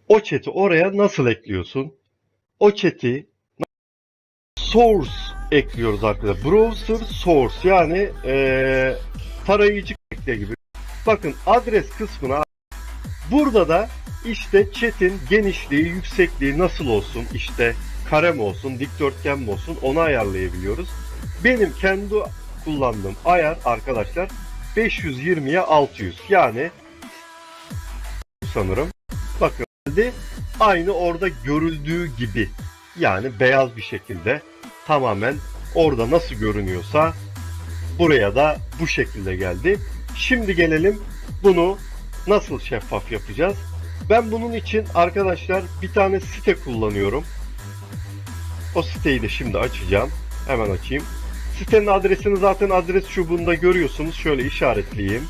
O chat'i oraya nasıl ekliyorsun? O chat'i source ekliyoruz arkadaşlar. Browser source yani tarayıcı ekle gibi. Bakın adres kısmına burada da işte chat'in genişliği, yüksekliği nasıl olsun, işte kare mi olsun, dikdörtgen mi olsun onu ayarlayabiliyoruz. Benim kendi kullandığım ayar arkadaşlar 520'ye 600 yani sanırım. Bakın aynı orada görüldüğü gibi yani beyaz bir şekilde tamamen orada nasıl görünüyorsa buraya da bu şekilde geldi. Şimdi gelelim bunu nasıl şeffaf yapacağız. Ben bunun için arkadaşlar bir tane site kullanıyorum. O siteyi de şimdi açacağım. Hemen açayım. Sitenin adresini zaten adres çubuğunda görüyorsunuz. Şöyle işaretleyeyim.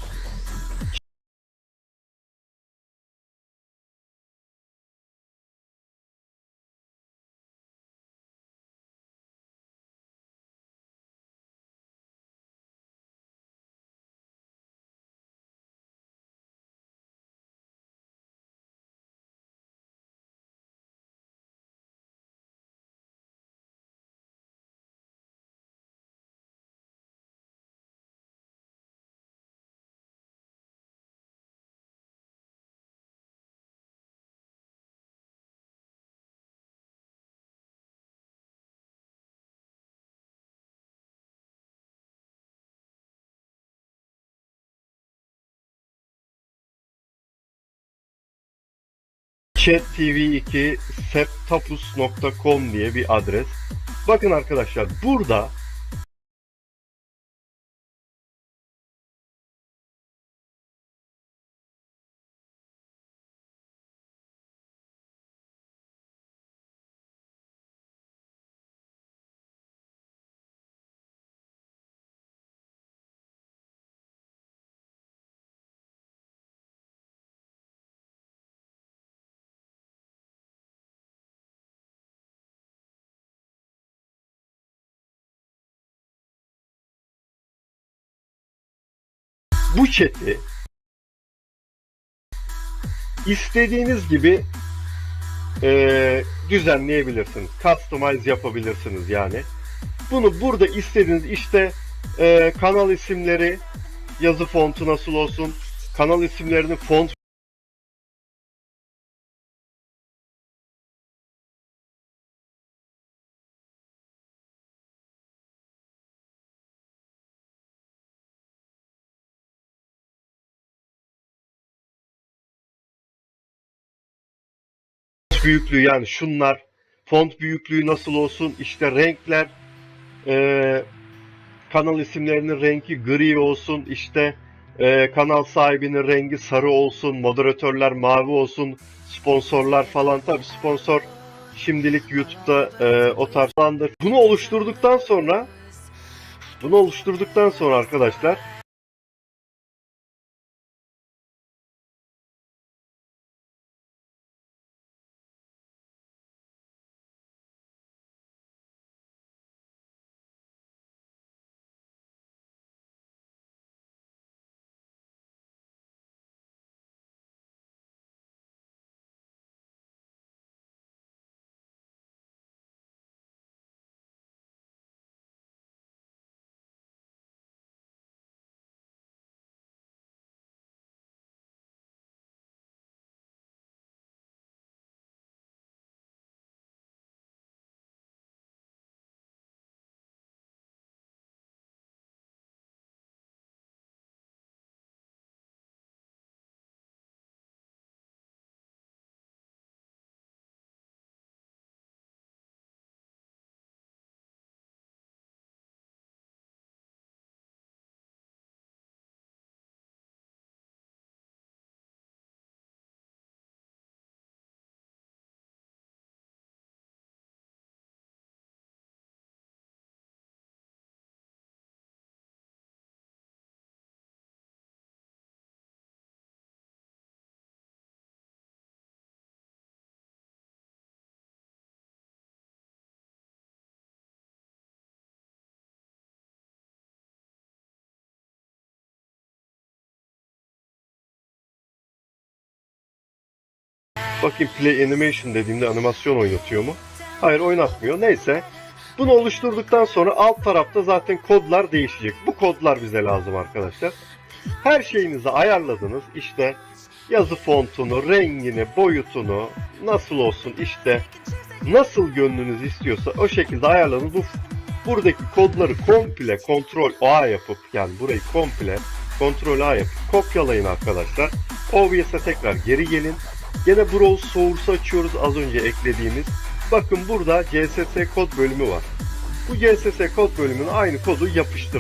Chat TV2 septapus.com diye bir adres. Bakın arkadaşlar burada bu chat'i istediğiniz gibi düzenleyebilirsiniz. Customize yapabilirsiniz yani. Bunu burada istediğiniz işte kanal isimleri, yazı fontu nasıl olsun, kanal isimlerinin font büyüklüğü yani şunlar, font büyüklüğü nasıl olsun, işte renkler, e, kanal isimlerinin rengi gri olsun, işte kanal sahibinin rengi sarı olsun, moderatörler mavi olsun, sponsorlar falan tabi sponsor şimdilik YouTube'da o tarz falandır. Bunu oluşturduktan sonra arkadaşlar Bakayım play animation dediğimde animasyon oynatıyor mu? Hayır, oynatmıyor. Neyse. Bunu oluşturduktan sonra alt tarafta zaten kodlar değişecek. Bu kodlar bize lazım arkadaşlar. Her şeyinizi ayarladınız. İşte yazı fontunu, rengini, boyutunu nasıl olsun, işte nasıl gönlünüz istiyorsa o şekilde ayarladınız. Buradaki kodları komple Ctrl A yapıp, yani burayı komple Ctrl A yapıp kopyalayın arkadaşlar. OBS'e tekrar geri gelin. Yine Browse Source'u açıyoruz, az önce eklediğimiz. Bakın burada GSS kod bölümü var. Bu GSS kod bölümüne aynı kodu yapıştırın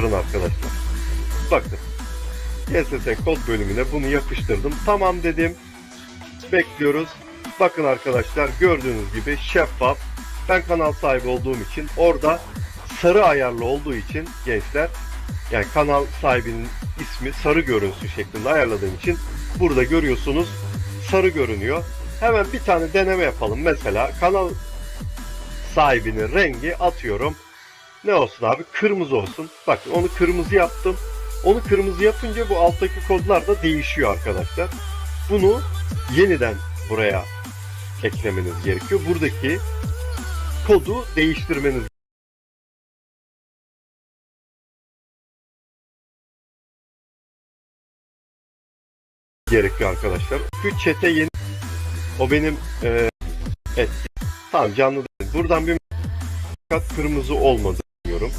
arkadaşlar. Bakın. GSS kod bölümüne bunu yapıştırdım. Tamam dedim. Bekliyoruz. Bakın arkadaşlar, gördüğünüz gibi şeffaf. Ben kanal sahibi olduğum için orada sarı ayarlı olduğu için gençler, yani kanal sahibinin ismi sarı görünsün şeklinde ayarladığım için burada görüyorsunuz sarı görünüyor. Hemen bir tane deneme yapalım. Mesela kanal sahibinin rengi atıyorum. Ne olsun abi? Kırmızı olsun. Bakın onu kırmızı yaptım. Onu kırmızı yapınca bu alttaki kodlar da değişiyor arkadaşlar. Bunu yeniden buraya eklemeniz gerekiyor. Buradaki kodu değiştirmeniz gerekiyor arkadaşlar. Şu chat'e yeni, o benim evet, tamam, canlı değil. Buradan bir kırmızı olmadı diyorum.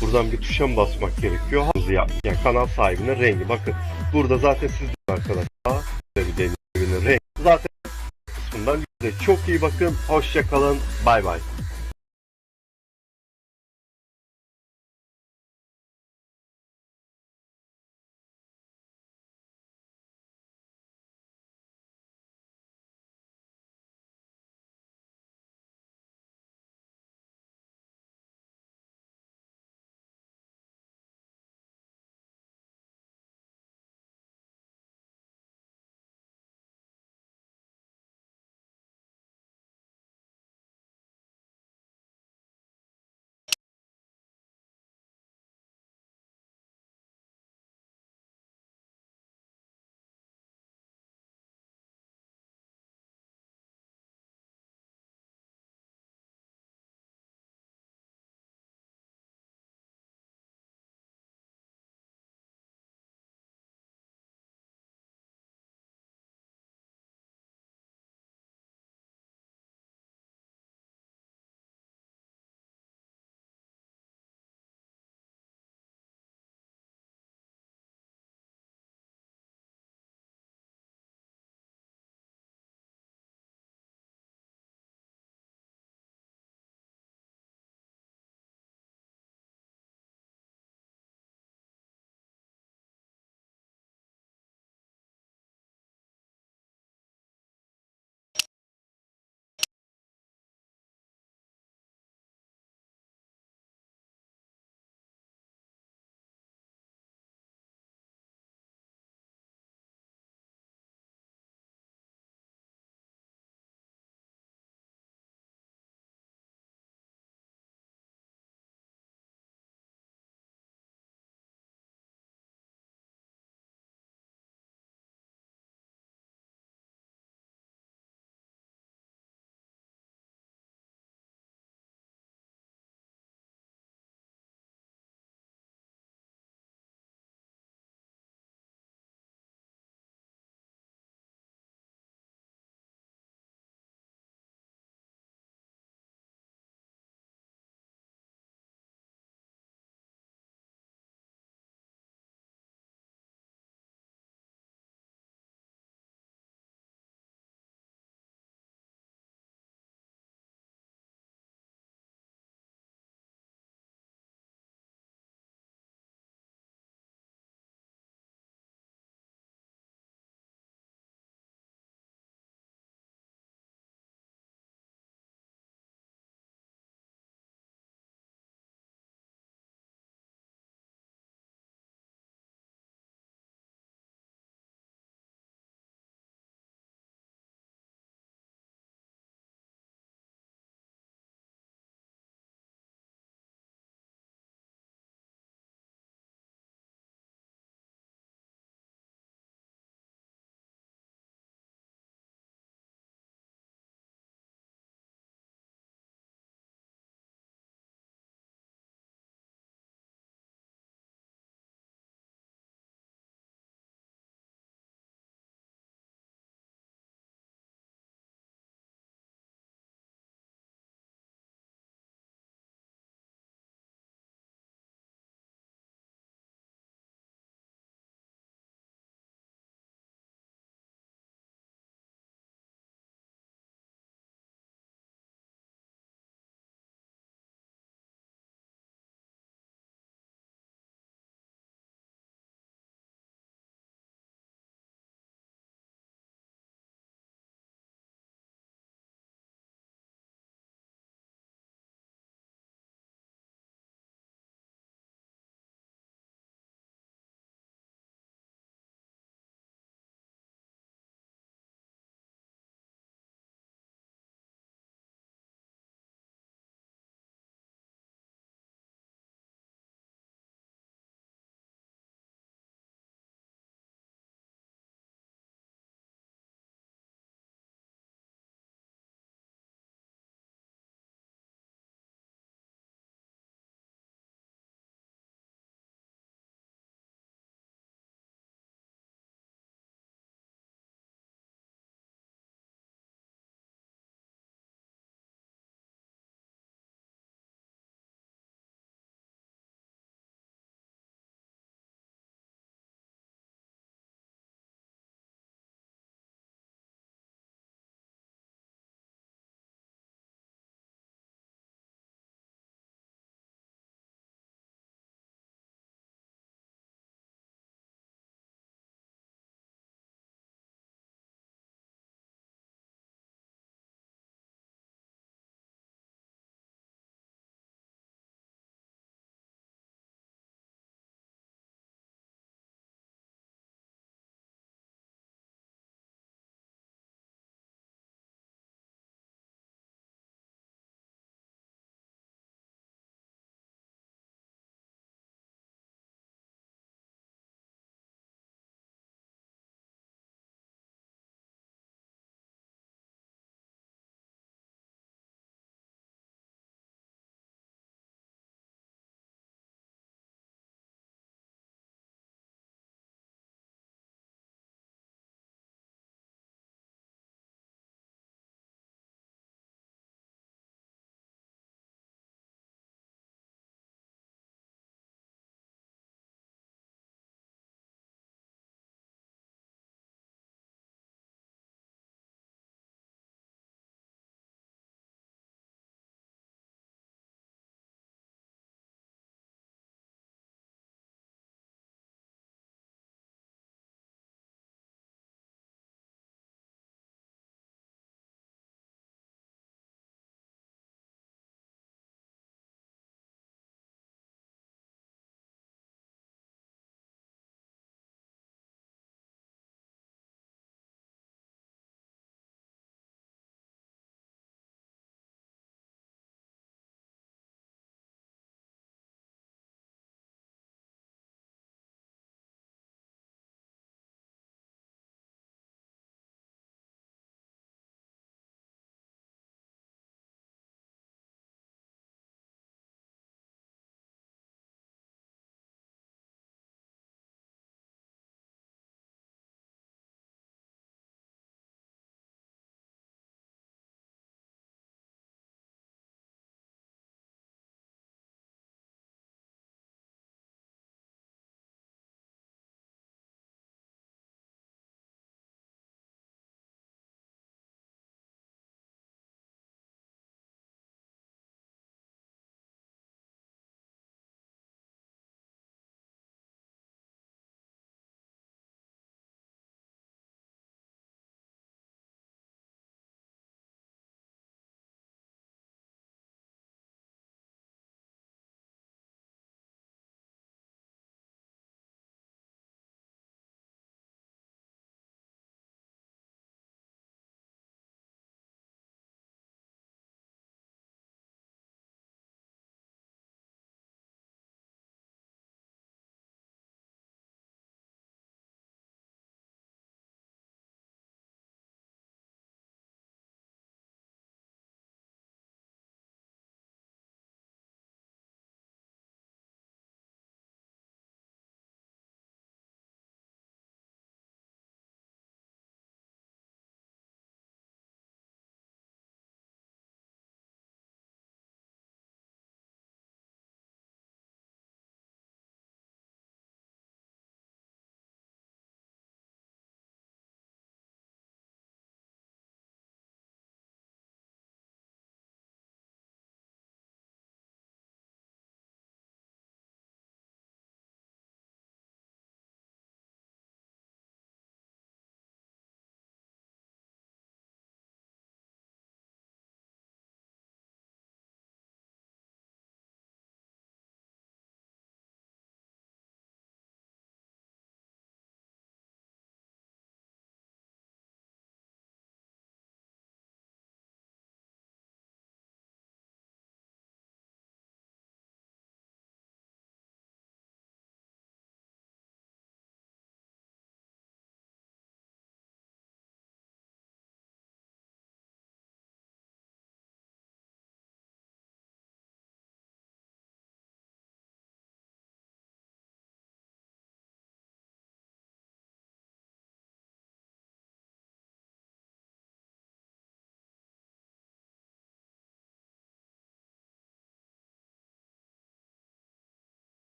Buradan bir tuşa mı basmak gerekiyor? Hızlı yap. Yani kanal sahibinin rengi. Bakın burada zaten siz arkadaşlar bir deneyiminin rengi. Zaten kısmından çok iyi bakın. Hoşça kalın. Bay bay.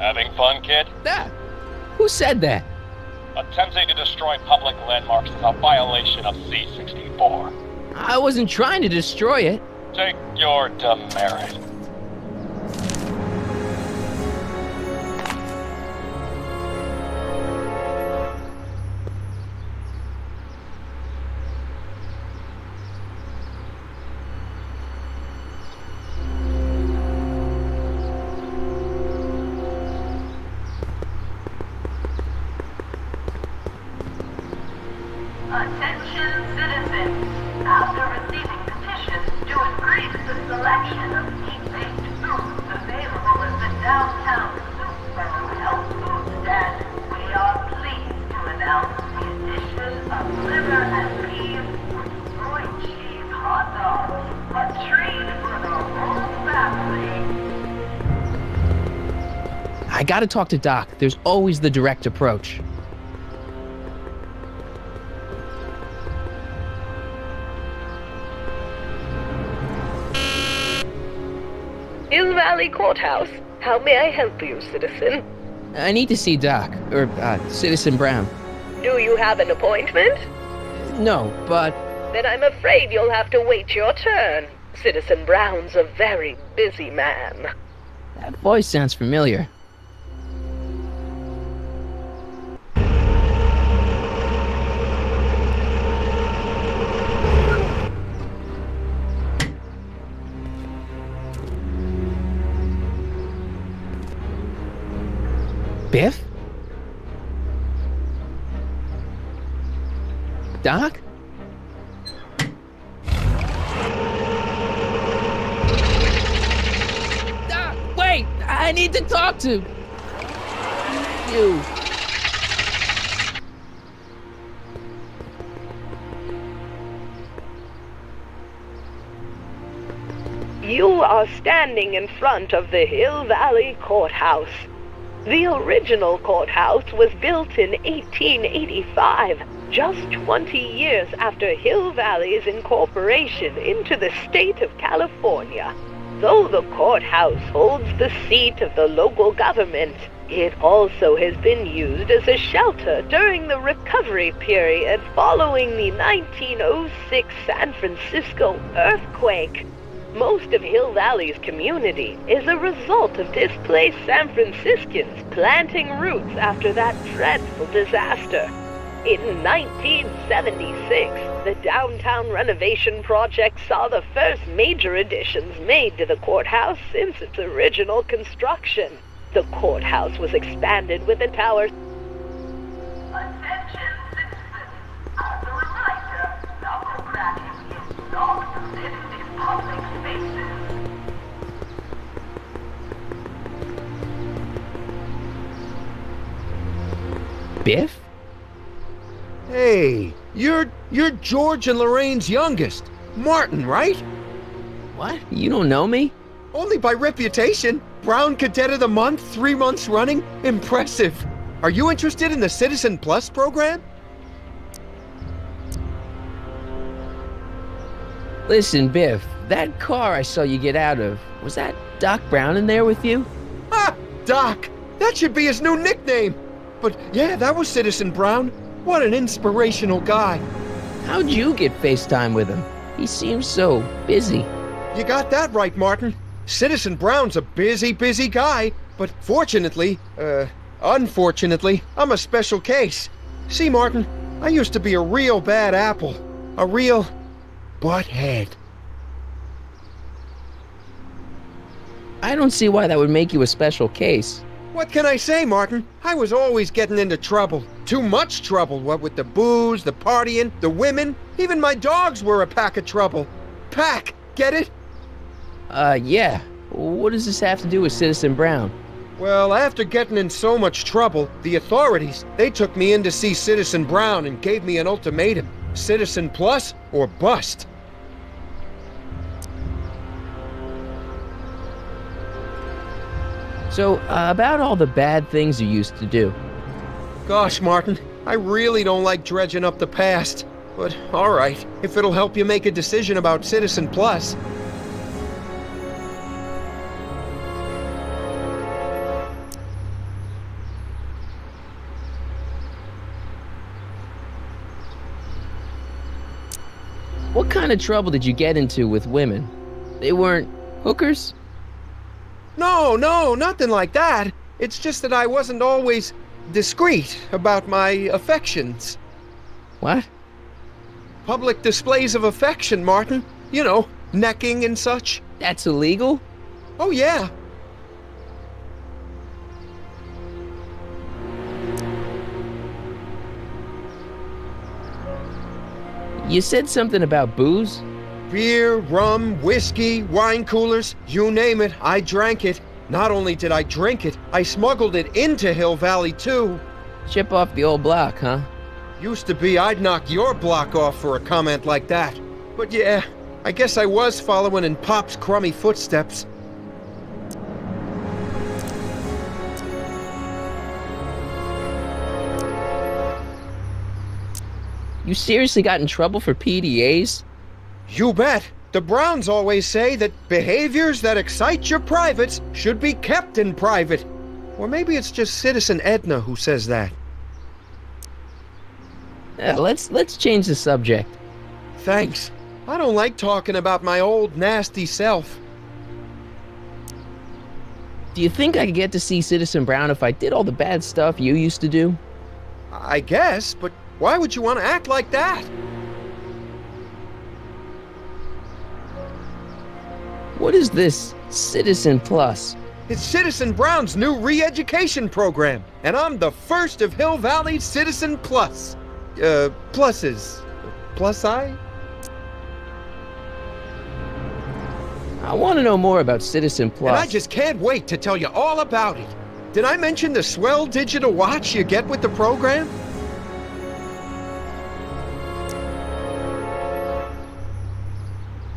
Having fun, kid? That? Who said that? Attempting to destroy public landmarks is a violation of C-64. I wasn't trying to destroy it. Take your demerit. Attention citizens. After receiving petitions to increase the selection of meat-based foods available at the downtown Super Health Food Stand, we are pleased to announce the addition of liver and beef with soy cheese hot dogs. A treat for the whole family. I gotta talk to Doc. There's always the direct approach. Hill Valley Courthouse. How may I help you, citizen? I need to see Doc, or Citizen Brown. Do you have an appointment? No, but Then I'm afraid you'll have to wait your turn. Citizen Brown's a very busy man. that voice sounds familiar. Biff? Doc? Doc, wait! I need to talk to you. You are standing in front of the Hill Valley Courthouse. The original courthouse was built in 1885, just 20 years after Hill Valley's incorporation into the state of California. Though the courthouse holds the seat of the local government, it also has been used as a shelter during the recovery period following the 1906 San Francisco earthquake. Most of Hill Valley's community is a result of displaced San Franciscans planting roots after that dreadful disaster. In 1976, the downtown renovation project saw the first major additions made to the courthouse since its original construction. The courthouse was expanded with a tower. Attention citizens. As a reminder, knuckle cracking is not permitted in public spaces. Biff? Hey, you're George and Lorraine's youngest, Martin, right? What? You don't know me? Only by reputation. Brown Cadet of the Month, 3 months running. Impressive. Are you interested in the Citizen Plus program? Listen, Biff, that car I saw you get out of, was that Doc Brown in there with you? Ha! Doc! That should be his new nickname. But yeah, that was Citizen Brown. What an inspirational guy. How'd you get FaceTime with him? He seems so busy. You got that right, Martin. Citizen Brown's a busy guy, but unfortunately, I'm a special case. See, Martin, I used to be a real bad apple. A real butthead. I don't see why that would make you a special case. What can I say, Martin? I was always getting into trouble. Too much trouble, what with the booze, the partying, the women. Even my dogs were a pack of trouble. Pack, get it? Yeah. What does this have to do with Citizen Brown? Well, after getting in so much trouble, the authorities, they took me in to see Citizen Brown and gave me an ultimatum. Citizen Plus or bust. So, about all the bad things you used to do. Gosh, Martin, I really don't like dredging up the past. But, alright, if it'll help you make a decision about Citizen Plus. What kind of trouble did you get into with women? They weren't hookers? No, nothing like that. It's just that I wasn't always discreet about my affections. What? Public displays of affection, Martin. You know, necking and such. That's illegal? Oh, yeah. You said something about booze? Beer, rum, whiskey, wine coolers, you name it, I drank it. Not only did I drink it, I smuggled it into Hill Valley, too. Chip off the old block, huh? Used to be I'd knock your block off for a comment like that. But yeah, I guess I was following in Pop's crummy footsteps. You seriously got in trouble for PDAs? You bet. The Browns always say that behaviors that excite your privates should be kept in private. Or maybe it's just Citizen Edna who says that. Let's change the subject. Thanks. I don't like talking about my old nasty self. Do you think I could get to see Citizen Brown if I did all the bad stuff you used to do? I guess, but why would you want to act like that? What is this Citizen Plus? It's Citizen Brown's new re-education program, and I'm the first of Hill Valley's Citizen Plus. Pluses. Plus-I? I want to know more about Citizen Plus. And I just can't wait to tell you all about it. Did I mention the swell digital watch you get with the program?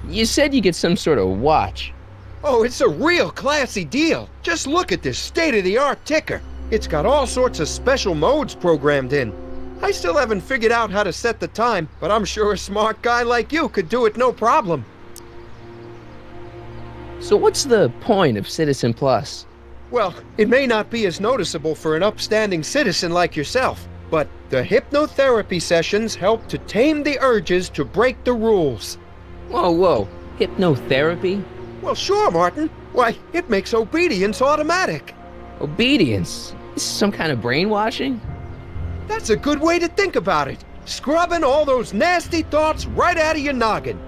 You said you get some sort of watch. Oh, it's a real classy deal. Just look at this state-of-the-art ticker. It's got all sorts of special modes programmed in. I still haven't figured out how to set the time, but I'm sure a smart guy like you could do it no problem. So what's the point of Citizen Plus? Well, it may not be as noticeable for an upstanding citizen like yourself, but the hypnotherapy sessions help to tame the urges to break the rules. Whoa. Hypnotherapy? Well, sure, Martin. Why, it makes obedience automatic. Obedience? This is some kind of brainwashing? That's a good way to think about it. Scrubbing all those nasty thoughts right out of your noggin.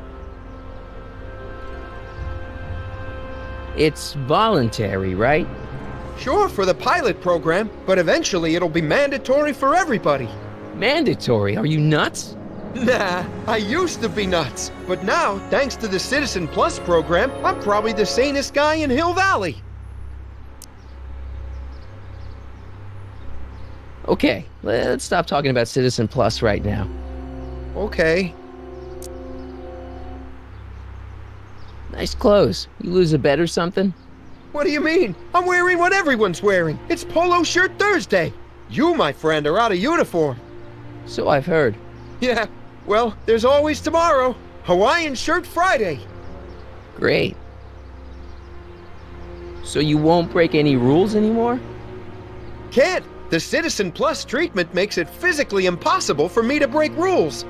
It's voluntary, right? Sure, for the pilot program, but eventually it'll be mandatory for everybody. Mandatory? Are you nuts? Nah, I used to be nuts. But now, thanks to the Citizen Plus program, I'm probably the sanest guy in Hill Valley. Okay, let's stop talking about Citizen Plus right now. Okay. Nice clothes. You lose a bet or something? What do you mean? I'm wearing what everyone's wearing. It's Polo Shirt Thursday. You, my friend, are out of uniform. So I've heard. Yeah, well, there's always tomorrow. Hawaiian Shirt Friday. Great. So you won't break any rules anymore? Can't. The Citizen Plus treatment makes it physically impossible for me to break rules.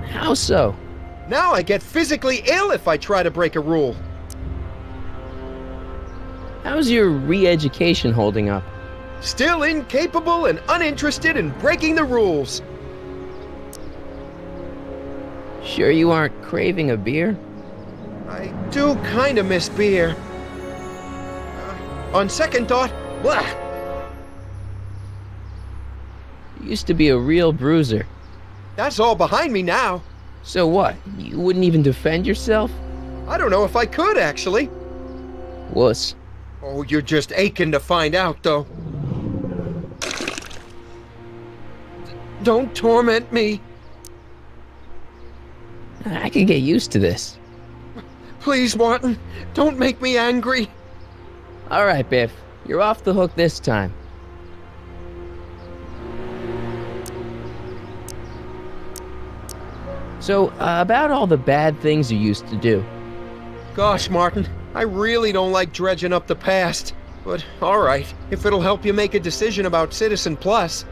How so? Now I get physically ill if I try to break a rule. How's your re-education holding up? Still incapable and uninterested in breaking the rules. Sure you aren't craving a beer? I do kinda miss beer. On second thought, blah. You used to be a real bruiser. That's all behind me now. So what? You wouldn't even defend yourself? I don't know if I could, actually. Wuss. Oh, you're just aching to find out, though. Don't torment me. I could get used to this. Please, Martin, don't make me angry. All right, Biff. You're off the hook this time. So, about all the bad things you used to do. Gosh, Martin, I really don't like dredging up the past. But, alright, if it'll help you make a decision about Citizen Plus.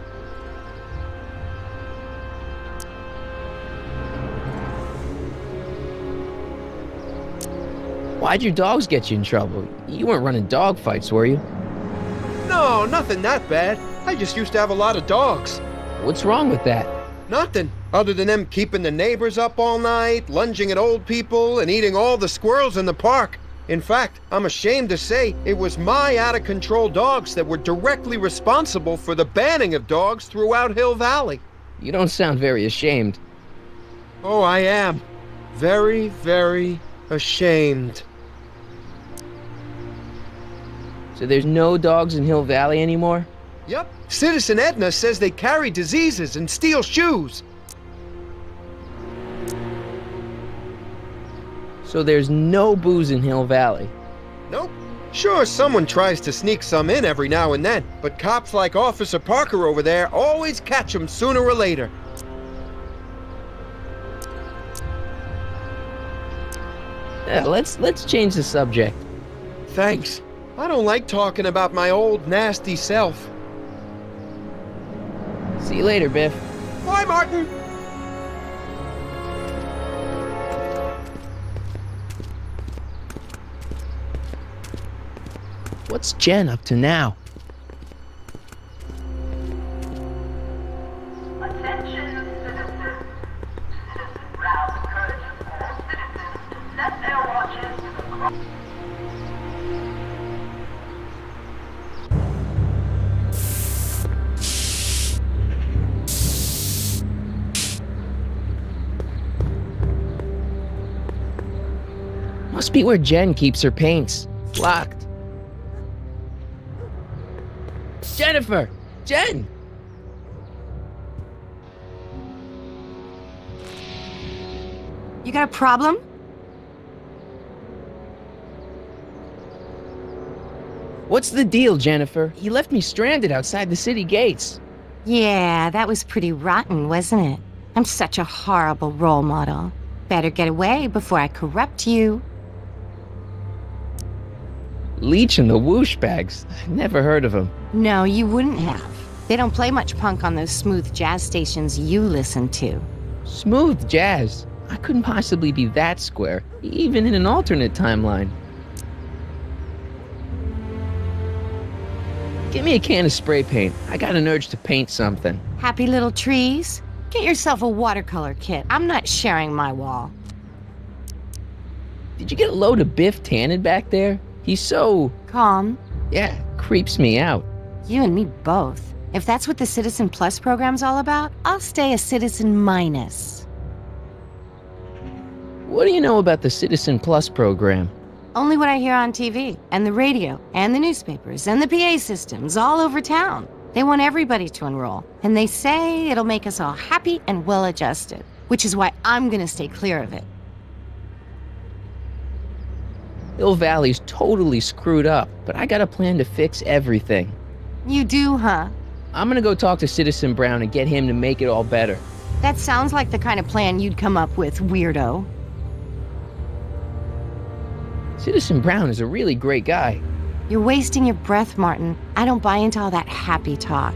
Why'd your dogs get you in trouble? You weren't running dog fights, were you? No, nothing that bad. I just used to have a lot of dogs. What's wrong with that? Nothing, other than them keeping the neighbors up all night, lunging at old people, and eating all the squirrels in the park. In fact, I'm ashamed to say it was my out-of-control dogs that were directly responsible for the banning of dogs throughout Hill Valley. You don't sound very ashamed. Oh, I am. Very, very ashamed. So there's no dogs in Hill Valley anymore? Yep. Citizen Edna says they carry diseases and steal shoes. So there's no booze in Hill Valley? Nope. Sure, someone tries to sneak some in every now and then, but cops like Officer Parker over there always catch them sooner or later. Yeah, let's change the subject. Thanks. I don't like talking about my old nasty self. See you later, Biff. Bye, Martin. What's Jen up to now? Attention, citizens. Citizen Brown encourages all citizens to set their watches to the clock. Must be where Jen keeps her paints. Locked. Jennifer! Jen! You got a problem? What's the deal, Jennifer? You left me stranded outside the city gates. Yeah, that was pretty rotten, wasn't it? I'm such a horrible role model. Better get away before I corrupt you. Leech and the whoosh bags. Never heard of them. No, you wouldn't have. They don't play much punk on those smooth jazz stations you listen to. Smooth jazz. I couldn't possibly be that square, even in an alternate timeline. Give me a can of spray paint. I got an urge to paint something. Happy little trees? Get yourself a watercolor kit. I'm not sharing my wall. Did you get a load of Biff Tannen back there? He's so... Calm. yeah, creeps me out. You and me both. If that's what the Citizen Plus program's all about, I'll stay a Citizen Minus. What do you know about the Citizen Plus program? Only what I hear on TV, and the radio, and the newspapers, and the PA systems all over town. They want everybody to enroll, and they say it'll make us all happy and well-adjusted, which is why I'm gonna stay clear of it. Hill Valley's totally screwed up, but I got a plan to fix everything. You do, huh? I'm gonna go talk to Citizen Brown and get him to make it all better. That sounds like the kind of plan you'd come up with, weirdo. Citizen Brown is a really great guy. You're wasting your breath, Martin. I don't buy into all that happy talk.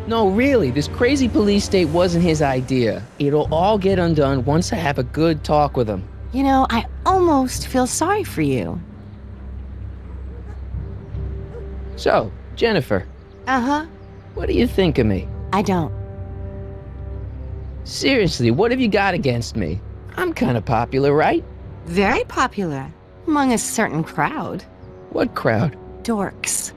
No, really, this crazy police state wasn't his idea. It'll all get undone once I have a good talk with him. You know, I almost feel sorry for you. So, Jennifer, Uh-huh. what do you think of me? I don't. Seriously, what have you got against me? I'm kind of popular, right? Very popular. Among a certain crowd. What crowd? Dorks.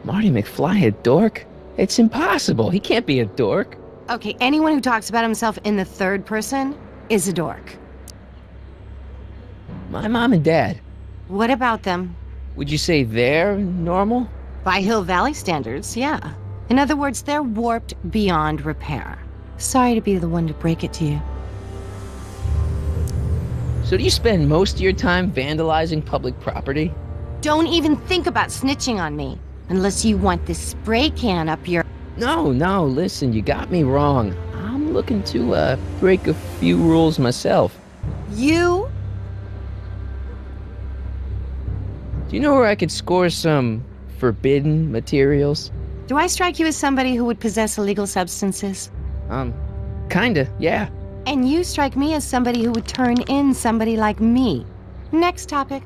Marty McFly a dork? It's impossible. He can't be a dork. Okay, anyone who talks about himself in the third person is a dork. My mom and dad, What about them? would you say they're normal? By Hill Valley standards, yeah. In other words, they're warped beyond repair. Sorry to be the one to break it to you. So do you spend most of your time vandalizing public property? Don't even think about snitching on me, unless you want this spray can up your... No, listen, you got me wrong. I'm looking to, break a few rules myself. You? Do you know where I could score some forbidden materials? Do I strike you as somebody who would possess illegal substances? Kinda, yeah. And you strike me as somebody who would turn in somebody like me. Next topic.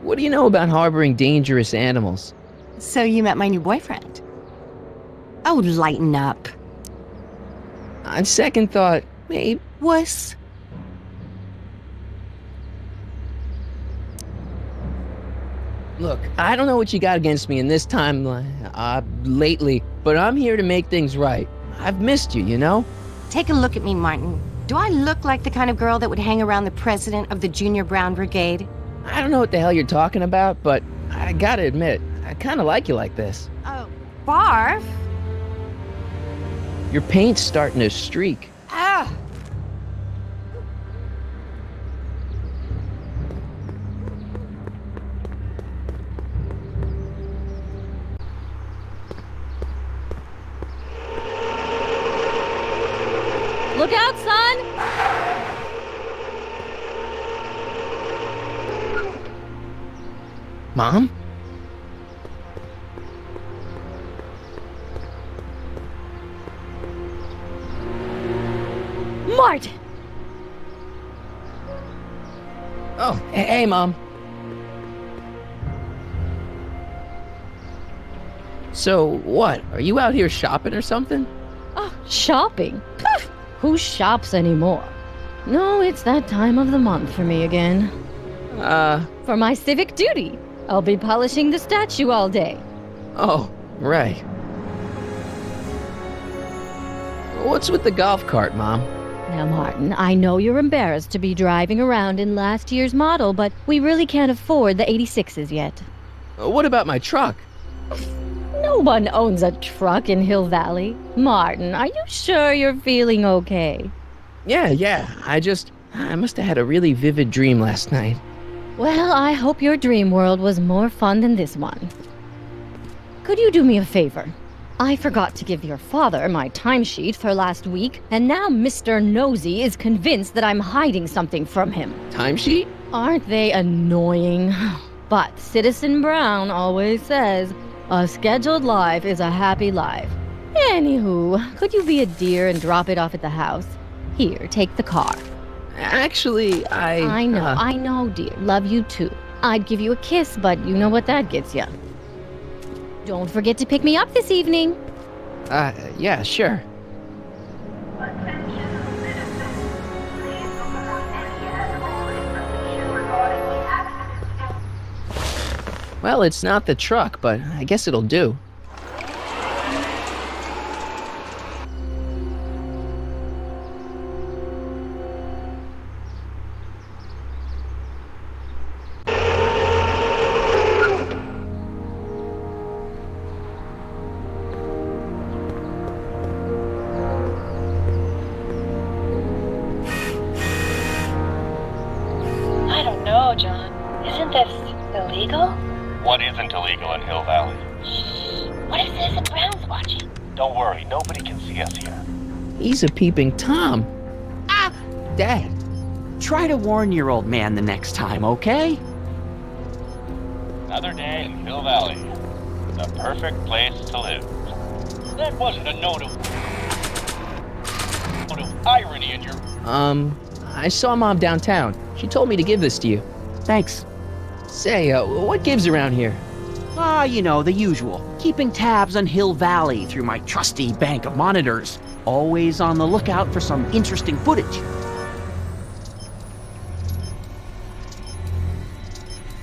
What do you know about harboring dangerous animals? So you met my new boyfriend. Oh, lighten up. On second thought, maybe. Wuss. Look, I don't know what you got against me in this time, lately, but I'm here to make things right. I've missed you, you know? Take a look at me, Martin. Do I look like the kind of girl that would hang around the president of the Junior Brown Brigade? I don't know what the hell you're talking about, but I gotta admit, I kinda like you like this. Oh, barf? Your paint's starting to streak. Ah! Look out, son! Mom? Martin! Oh, hey, Mom. So, what? Are you out here shopping or something? Oh, shopping? Pah! Who shops anymore? No, it's that time of the month for me again. For my civic duty. I'll be polishing the statue all day. Oh, right. What's with the golf cart, Mom? Now, Martin, I know you're embarrassed to be driving around in last year's model, but we really can't afford the 86s yet. What about my truck? No one owns a truck in Hill Valley. Martin, are you sure you're feeling okay? Yeah. I must have had a really vivid dream last night. Well, I hope your dream world was more fun than this one. Could you do me a favor? I forgot to give your father my timesheet for last week, and now Mr. Nosy is convinced that I'm hiding something from him. Timesheet? Aren't they annoying? But Citizen Brown always says, a scheduled life is a happy life. Anywho, could you be a dear and drop it off at the house? Here, take the car. Actually, I know, dear. Love you too. I'd give you a kiss, but you know what that gets you. Don't forget to pick me up this evening. Yeah, sure. Attention citizens. Please report any and all information regarding the accident. Well, it's not the truck, but I guess it'll do. I don't know, John. Isn't this illegal? What isn't illegal in Hill Valley? What if Citizen Brown's watching? Don't worry, nobody can see us here. He's a peeping Tom. Ah! Dad, try to warn your old man the next time, okay? Another day in Hill Valley. The perfect place to live. That wasn't a note of irony in your... I saw Mom downtown. She told me to give this to you. Thanks. Say, what gives around here? Ah, you know, the usual. Keeping tabs on Hill Valley through my trusty bank of monitors. Always on the lookout for some interesting footage.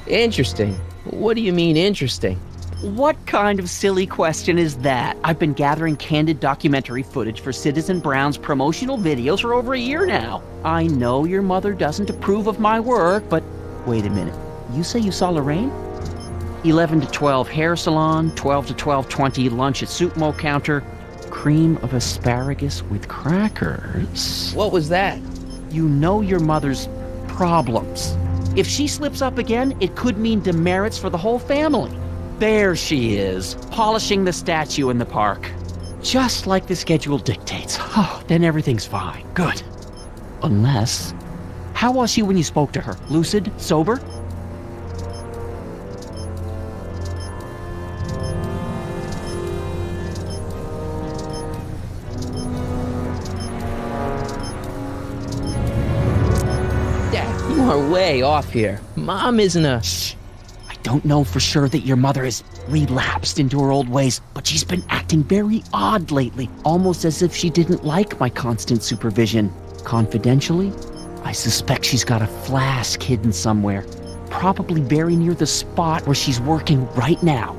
Interesting. What do you mean, interesting? What kind of silly question is that? I've been gathering candid documentary footage for Citizen Brown's promotional videos for over a year now. I know your mother doesn't approve of my work, but wait a minute. You say you saw Lorraine? 11 to 12 hair salon, 12 to 12:20 lunch at soup mo counter, cream of asparagus with crackers. What was that? You know your mother's problems. If she slips up again, it could mean demerits for the whole family. There she is, polishing the statue in the park. Just like the schedule dictates. Oh, then everything's fine. Good. Unless... How was she when you spoke to her? Lucid? Sober? are way off here. Mom isn't a... Shh. I don't know for sure that your mother has relapsed into her old ways, but she's been acting very odd lately, almost as if she didn't like my constant supervision. Confidentially, I suspect she's got a flask hidden somewhere, probably very near the spot where she's working right now.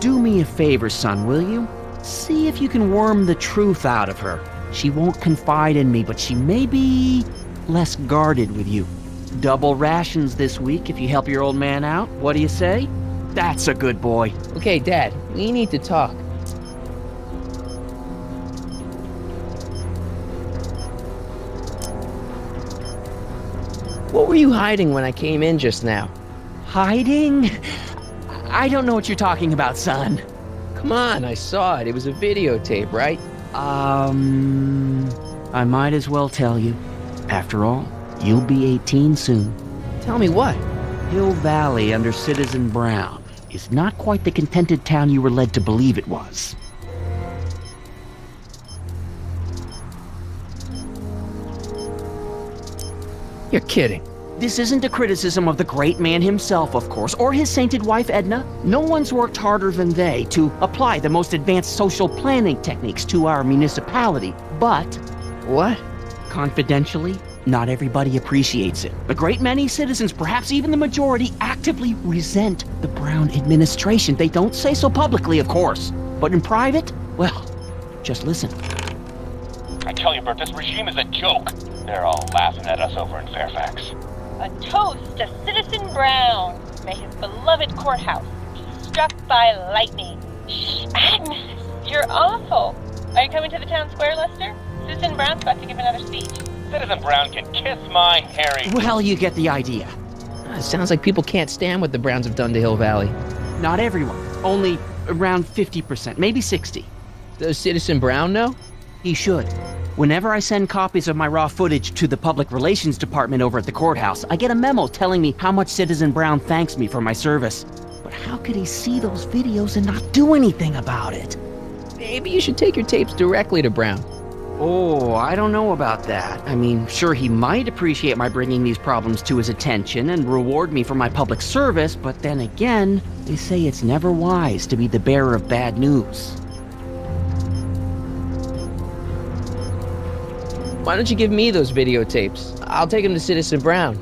Do me a favor, son, will you? See if you can worm the truth out of her. She won't confide in me, but she may be less guarded with you. Double rations this week if you help your old man out. What do you say? That's a good boy. Okay, Dad, we need to talk. What were you hiding when I came in just now? Hiding? I don't know what you're talking about, son. Come on, I saw it. It was a videotape, right? I might as well tell you. After all, you'll be 18 soon. Tell me what? Hill Valley under Citizen Brown is not quite the contented town you were led to believe it was. You're kidding. This isn't a criticism of the great man himself, of course, or his sainted wife, Edna. No one's worked harder than they to apply the most advanced social planning techniques to our municipality. But, What? confidentially, not everybody appreciates it. A great many citizens, perhaps even the majority, actively resent the Brown administration. They don't say so publicly, of course. But in private, well, just listen. I tell you, Bert, this regime is a joke. They're all laughing at us over in Fairfax. A toast to Citizen Brown. May his beloved courthouse be struck by lightning. Shh, Agnes, you're awful. Are you coming to the town square, Lester? Citizen Brown's about to give another speech. Citizen Brown can kiss my hairy... Well, you get the idea. It sounds like people can't stand what the Browns have done to Hill Valley. Not everyone. Only around 50%, maybe 60. Does Citizen Brown know? He should. Whenever I send copies of my raw footage to the Public Relations Department over at the courthouse, I get a memo telling me how much Citizen Brown thanks me for my service. But how could he see those videos and not do anything about it? Maybe you should take your tapes directly to Brown. Oh, I don't know about that. I mean, sure, he might appreciate my bringing these problems to his attention and reward me for my public service, but then again, they say it's never wise to be the bearer of bad news. Why don't you give me those videotapes? I'll take them to Citizen Brown.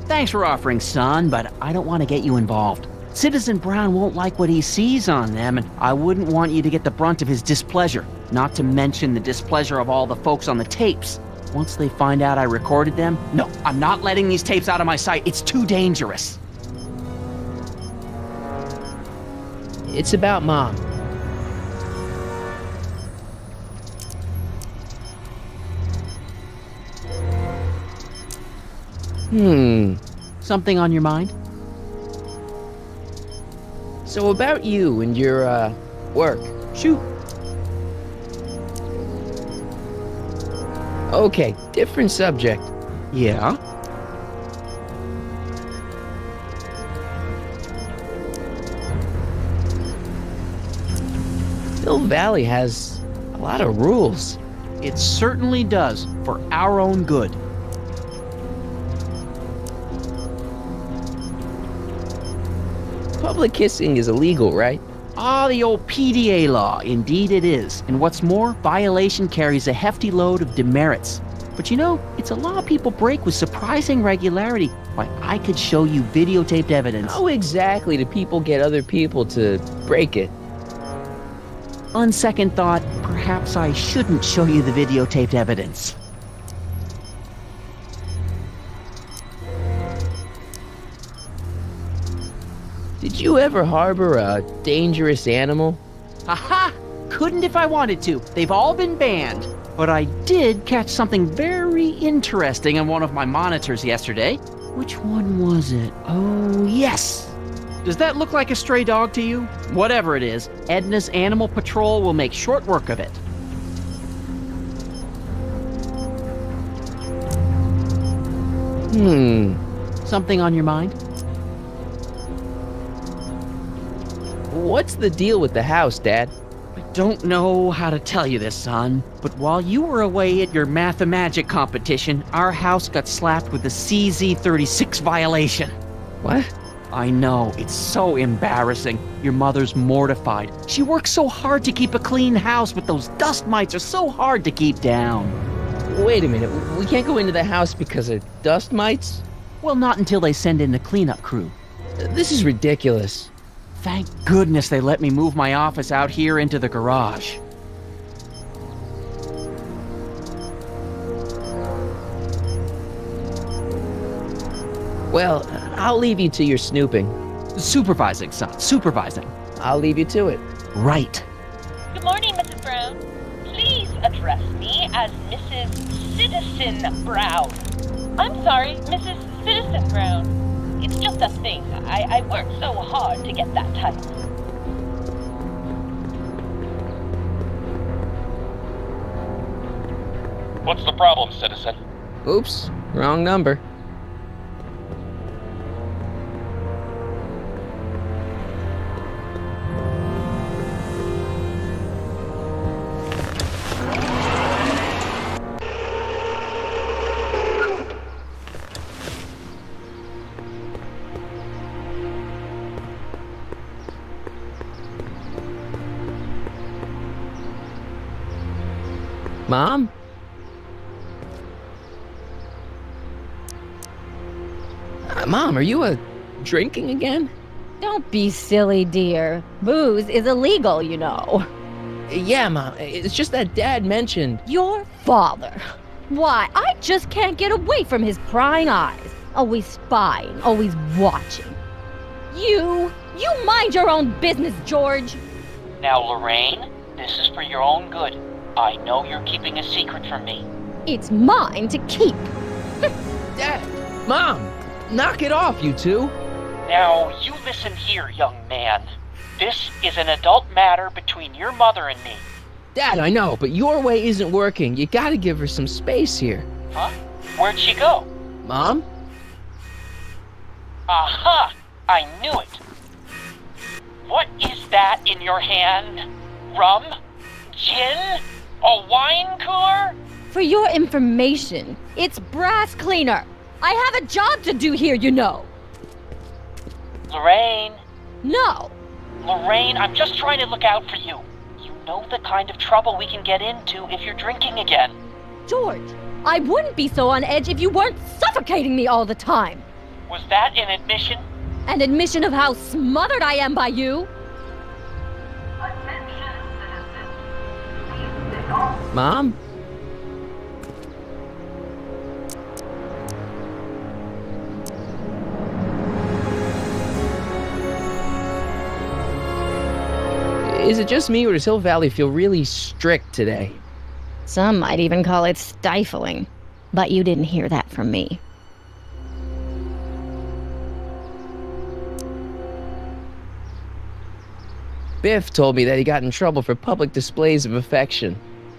Thanks for offering, son, but I don't want to get you involved. Citizen Brown won't like what he sees on them, and I wouldn't want you to get the brunt of his displeasure, not to mention the displeasure of all the folks on the tapes. Once they find out I recorded them, no, I'm not letting these tapes out of my sight. It's too dangerous. It's about Mom. Something on your mind? So about you and your, work. Shoot. Okay, different subject. Yeah? Hill Valley has a lot of rules. It certainly does, for our own good. Public kissing is illegal, right? Ah, the old PDA law. Indeed it is. And what's more, violation carries a hefty load of demerits. But you know, it's a law people break with surprising regularity. Why, I could show you videotaped evidence. How exactly do people get other people to break it? On second thought, perhaps I shouldn't show you the videotaped evidence. Did you ever harbor a dangerous animal? Aha! Couldn't if I wanted to. They've all been banned. But I did catch something very interesting on one of my monitors yesterday. Which one was it? Oh, yes! Does that look like a stray dog to you? Whatever it is, Edna's Animal Patrol will make short work of it. Something on your mind? What's the deal with the house, Dad? I don't know how to tell you this, son, but while you were away at your math-magic competition, our house got slapped with a CZ36 violation. What? I know, it's so embarrassing. Your mother's mortified. She works so hard to keep a clean house, but those dust mites are so hard to keep down. Wait a minute, we can't go into the house because of dust mites? Well, not until they send in the cleanup crew. This is ridiculous. Thank goodness they let me move my office out here into the garage. Well, I'll leave you to your snooping. Supervising, son, supervising. I'll leave you to it. Right. Good morning, Mrs. Brown. Please address me as Mrs. Citizen Brown. I'm sorry, Mrs. Citizen Brown. It's just a thing. I worked so hard to get that title. What's the problem, citizen? Oops, wrong number. Mom? Mom, are you drinking again? Don't be silly, dear. Booze is illegal, you know. Yeah, Mom. It's just that Dad mentioned... Your father. Why, I just can't get away from his prying eyes. Always spying, always watching. You mind your own business, George. Now, Lorraine, this is for your own good. I know you're keeping a secret from me. It's mine to keep. Dad! Mom! Knock it off, you two! Now, you listen here, young man. This is an adult matter between your mother and me. Dad, I know, but your way isn't working. You gotta give her some space here. Huh? Where'd she go? Mom? Aha! I knew it. What is that in your hand? Rum? Gin? A wine cooler? For your information, it's brass cleaner. I have a job to do here, you know. Lorraine. No. Lorraine, I'm just trying to look out for you. You know the kind of trouble we can get into if you're drinking again. George, I wouldn't be so on edge if you weren't suffocating me all the time. Was that an admission? An admission of how smothered I am by you. Attention, citizens. Please stay off. Mom? Is it just me, or does Hill Valley feel really strict today? Some might even call it stifling. But you didn't hear that from me. Biff told me that he got in trouble for public displays of affection.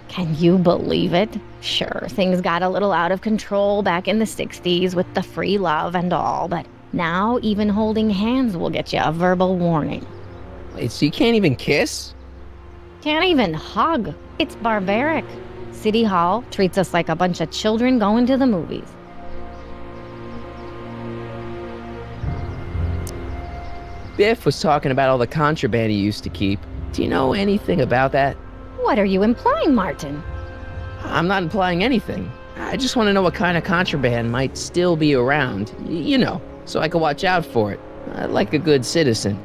Can you believe it? Sure, things got a little out of control back in the 60s with the free love and all, but now even holding hands will get you a verbal warning. Wait, so you can't even kiss? Can't even hug. It's barbaric. City Hall treats us like a bunch of children going to the movies. Biff was talking about all the contraband he used to keep. Do you know anything about that? What are you implying, Martin? I'm not implying anything. I just want to know what kind of contraband might still be around. You know, so I can watch out for it. Like a good citizen.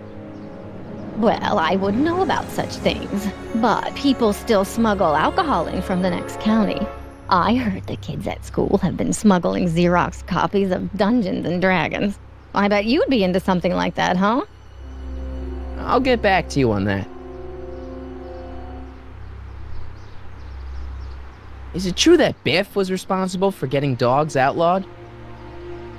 Well, I wouldn't know about such things, but people still smuggle alcohol in from the next county. I heard the kids at school have been smuggling Xerox copies of Dungeons and Dragons. I bet you'd be into something like that, huh? I'll get back to you on that. Is it true that Biff was responsible for getting dogs outlawed?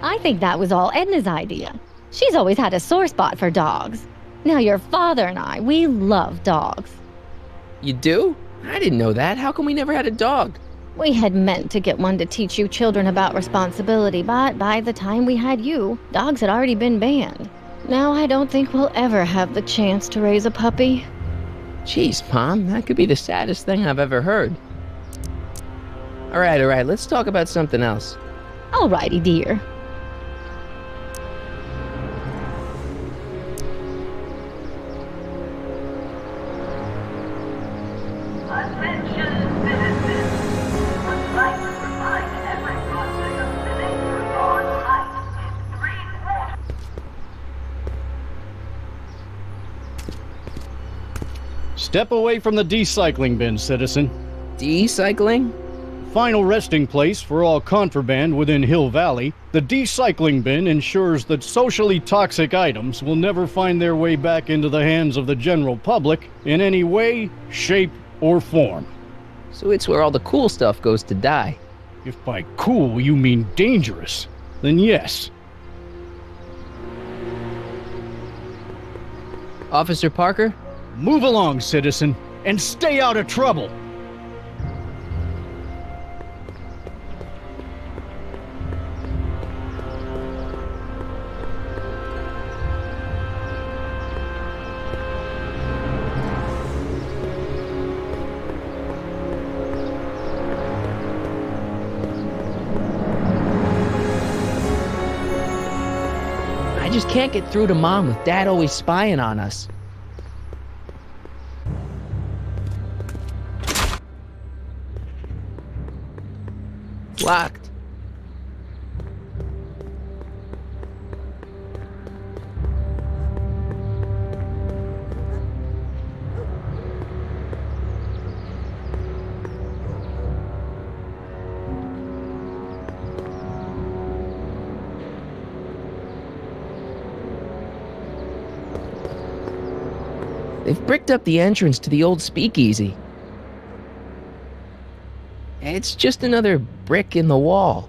I think that was all Edna's idea. She's always had a sore spot for dogs. Now your father and I, we love dogs. You do? I didn't know that. How come we never had a dog? We had meant to get one to teach you children about responsibility, but by the time we had you, dogs had already been banned. Now I don't think we'll ever have the chance to raise a puppy. Jeez, Mom, that could be the saddest thing I've ever heard. All right, let's talk about something else. Alrighty, dear. Attention citizens. Would like to remind everyone that the limit on height is 3 quarters. Step away from the decycling bin, citizen. Decycling? Final resting place for all contraband within Hill Valley, the decycling bin ensures that socially toxic items will never find their way back into the hands of the general public in any way, shape, or form. So it's where all the cool stuff goes to die. If by cool you mean dangerous, then yes. Officer Parker? Move along, citizen, and stay out of trouble! I just can't get through to Mom with Dad always spying on us. It's locked. They've bricked up the entrance to the old speakeasy. It's just another brick in the wall.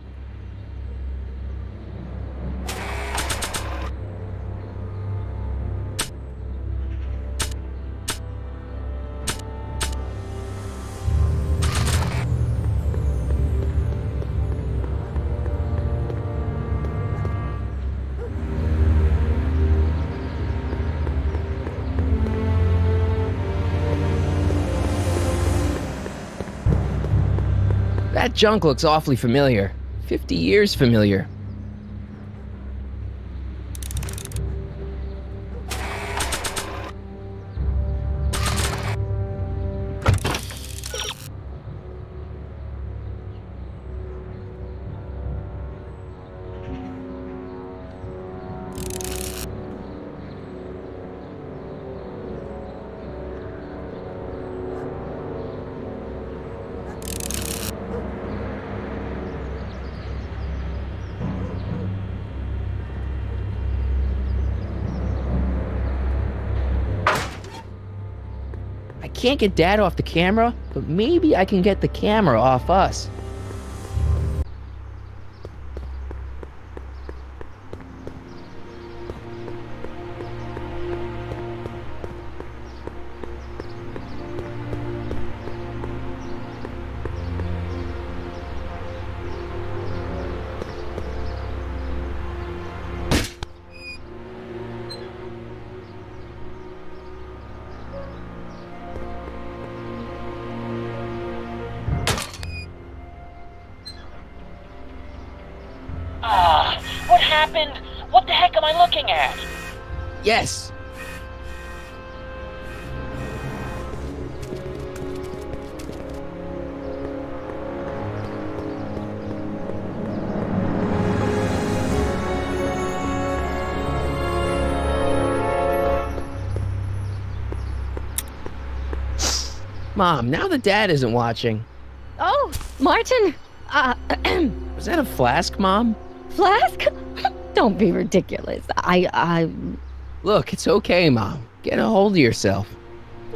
That junk looks awfully familiar. 50 years familiar. I can't get Dad off the camera, but maybe I can get the camera off us. What happened? What the heck am I looking at? Yes! Mom, now that Dad isn't watching. Oh, Martin! Was that a flask, Mom? Flask? Don't be ridiculous. Look, it's okay, Mom. Get a hold of yourself.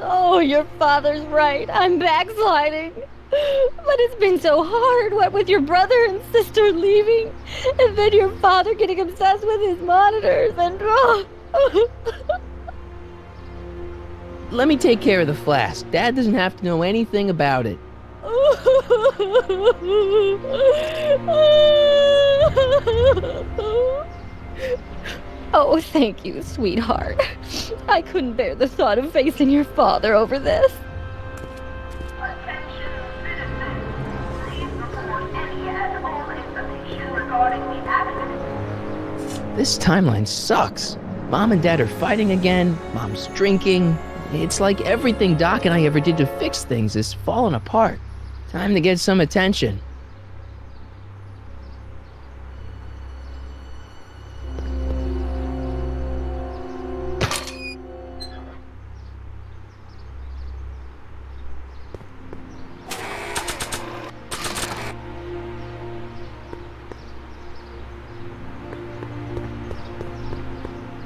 Oh, your father's right. I'm backsliding. But it's been so hard, what with your brother and sister leaving, and then your father getting obsessed with his monitors, and... Let me take care of the flask. Dad doesn't have to know anything about it. Oh, thank you, sweetheart. I couldn't bear the thought of facing your father over this. Attention citizens. Please report any and all information regarding the accident. This timeline sucks. Mom and Dad are fighting again. Mom's drinking. It's like everything Doc and I ever did to fix things is falling apart. Time to get some attention.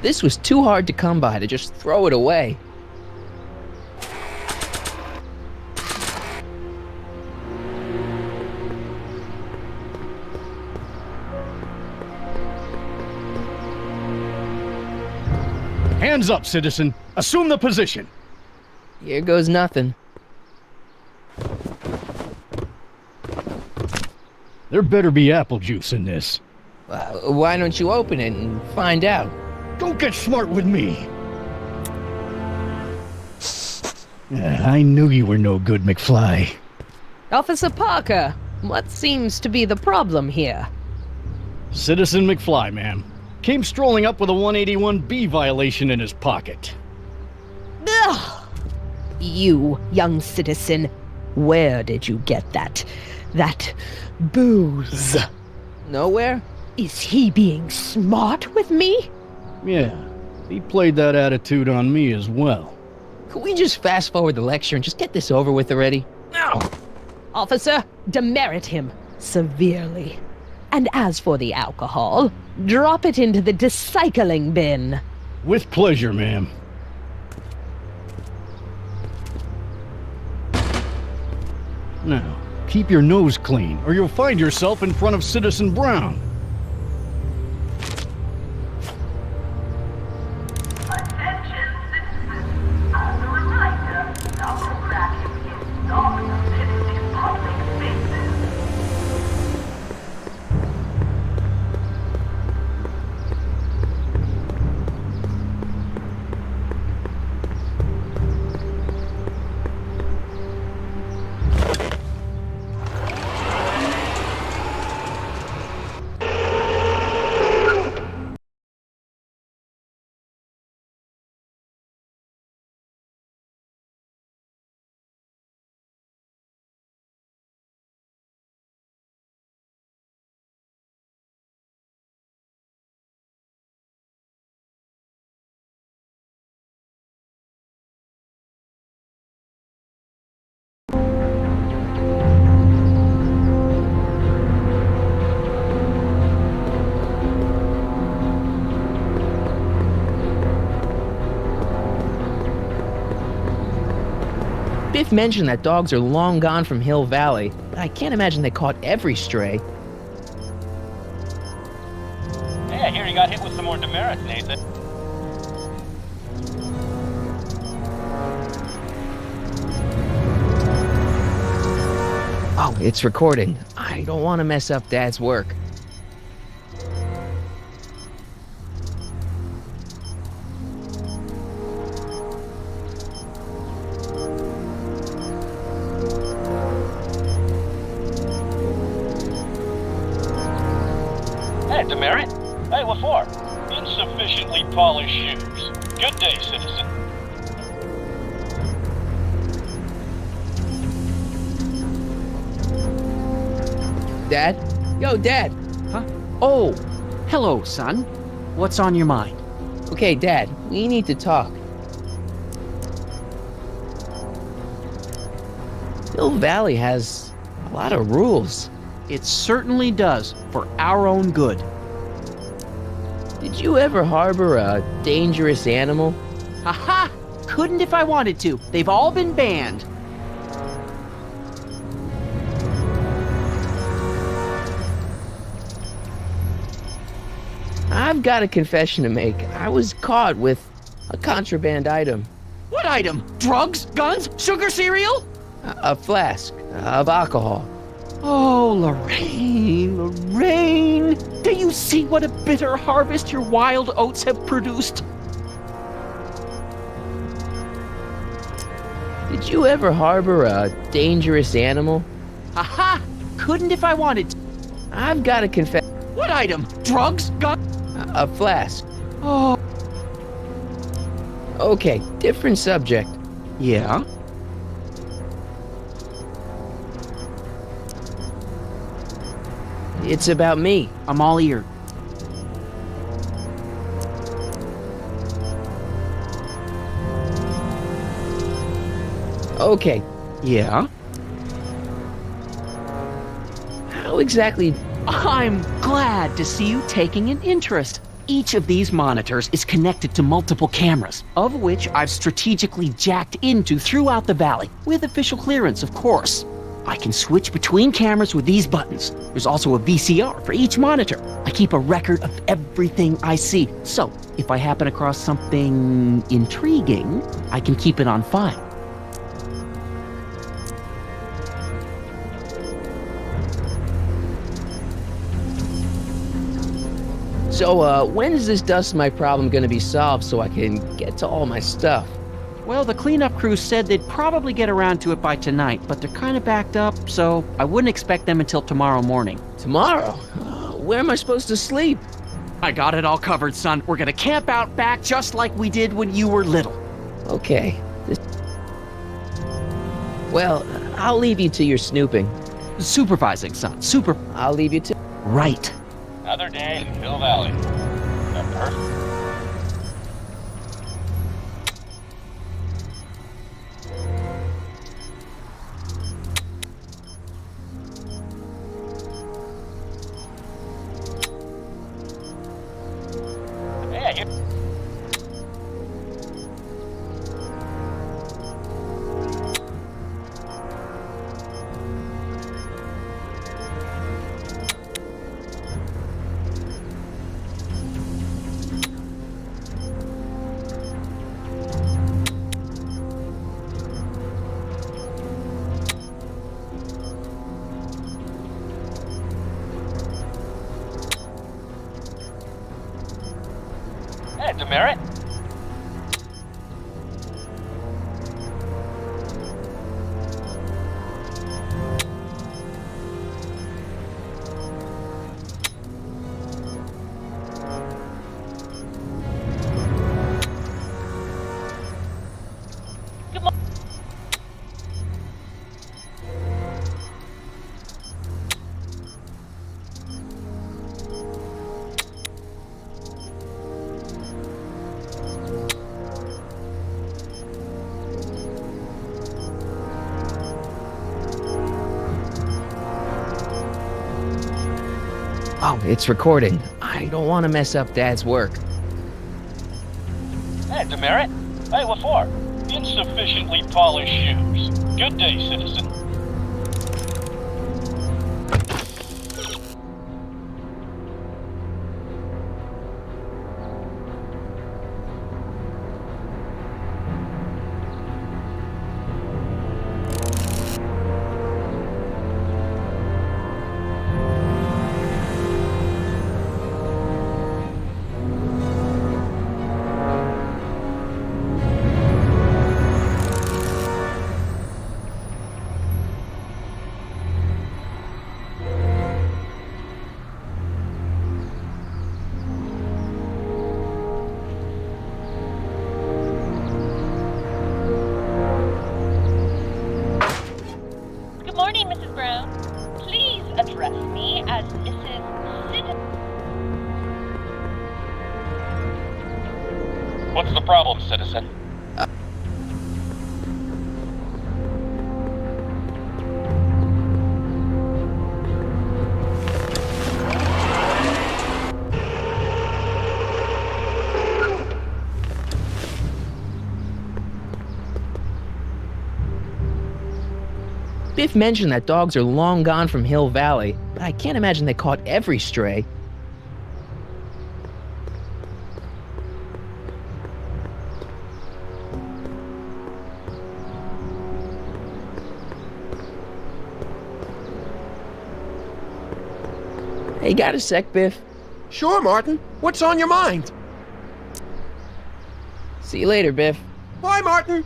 This was too hard to come by to just throw it away. Hands up, citizen. Assume the position. Here goes nothing. There better be apple juice in this. Why don't you open it and find out? Don't get smart with me. I knew you were no good, McFly. Officer Parker, what seems to be the problem here? Citizen McFly, ma'am. Came strolling up with a 181B violation in his pocket. Ugh! You, young citizen, where did you get that booze? Nowhere? Is he being smart with me? Yeah, he played that attitude on me as well. Could we just fast forward the lecture and just get this over with already? No! Officer, demerit him severely. And as for the alcohol, drop it into the recycling bin. With pleasure, ma'am. Now, keep your nose clean, or you'll find yourself in front of Citizen Brown. Attention citizens. As a reminder, knuckle-cracking is not permitted in public spaces. Biff mentioned that dogs are long gone from Hill Valley, but I can't imagine they caught every stray. Hey, I hear you got hit with some more demerits, Nathan. Oh, it's recording. I don't want to mess up Dad's work. Hey, demerit? Hey, what for? Insufficiently polished shoes. Good day, citizen. Dad? Yo, Dad! Huh? Oh, hello, son. What's on your mind? Okay, Dad, we need to talk. Hill Valley has a lot of rules. It certainly does, for our own good. Did you ever harbor a dangerous animal? Haha! Couldn't if I wanted to. They've all been banned. I've got a confession to make. I was caught with a contraband item. What item? Drugs? Guns? Sugar cereal? A flask of alcohol. Oh, Lorraine, Lorraine. Do you you see what a bitter harvest your wild oats have produced? Did you ever harbor a dangerous animal? Aha! Couldn't if I wanted to. I've got to confess. What item? Drugs? Gun? A flask. Oh. Okay, different subject. Yeah? It's about me. I'm all ear. Okay, Yeah? how exactly... I'm glad to see you taking an interest. Each of these monitors is connected to multiple cameras, of which I've strategically jacked into throughout the valley, with official clearance, of course. I can switch between cameras with these buttons. There's also a VCR for each monitor. I keep a record of everything I see, so if I happen across something intriguing, I can keep it on file. So, when is this dust mite problem gonna be solved so I can get to all my stuff? Well, the cleanup crew said they'd probably get around to it by tonight, but they're kind of backed up, so I wouldn't expect them until tomorrow morning. Tomorrow? Where am I supposed to sleep? I got it all covered, son. We're gonna camp out back just like we did when you were little. Okay. Well, I'll leave you to your snooping. Supervising, son. I'll leave you to... Right. Another day in Hill Valley. The perfect. Yeah, you... Hey, demerit. Oh, it's recording. I don't want to mess up Dad's work. Hey, demerit. Hey, what for? Insufficiently polished shoes. Good day, citizen. Good morning, Mrs. Brown. Please address me as Mrs. Citizen. What's the problem, citizen? Biff mentioned that dogs are long gone from Hill Valley, but I can't imagine they caught every stray. Hey, got a sec, Biff? Sure, Martin. What's on your mind? See you later, Biff. Bye, Martin.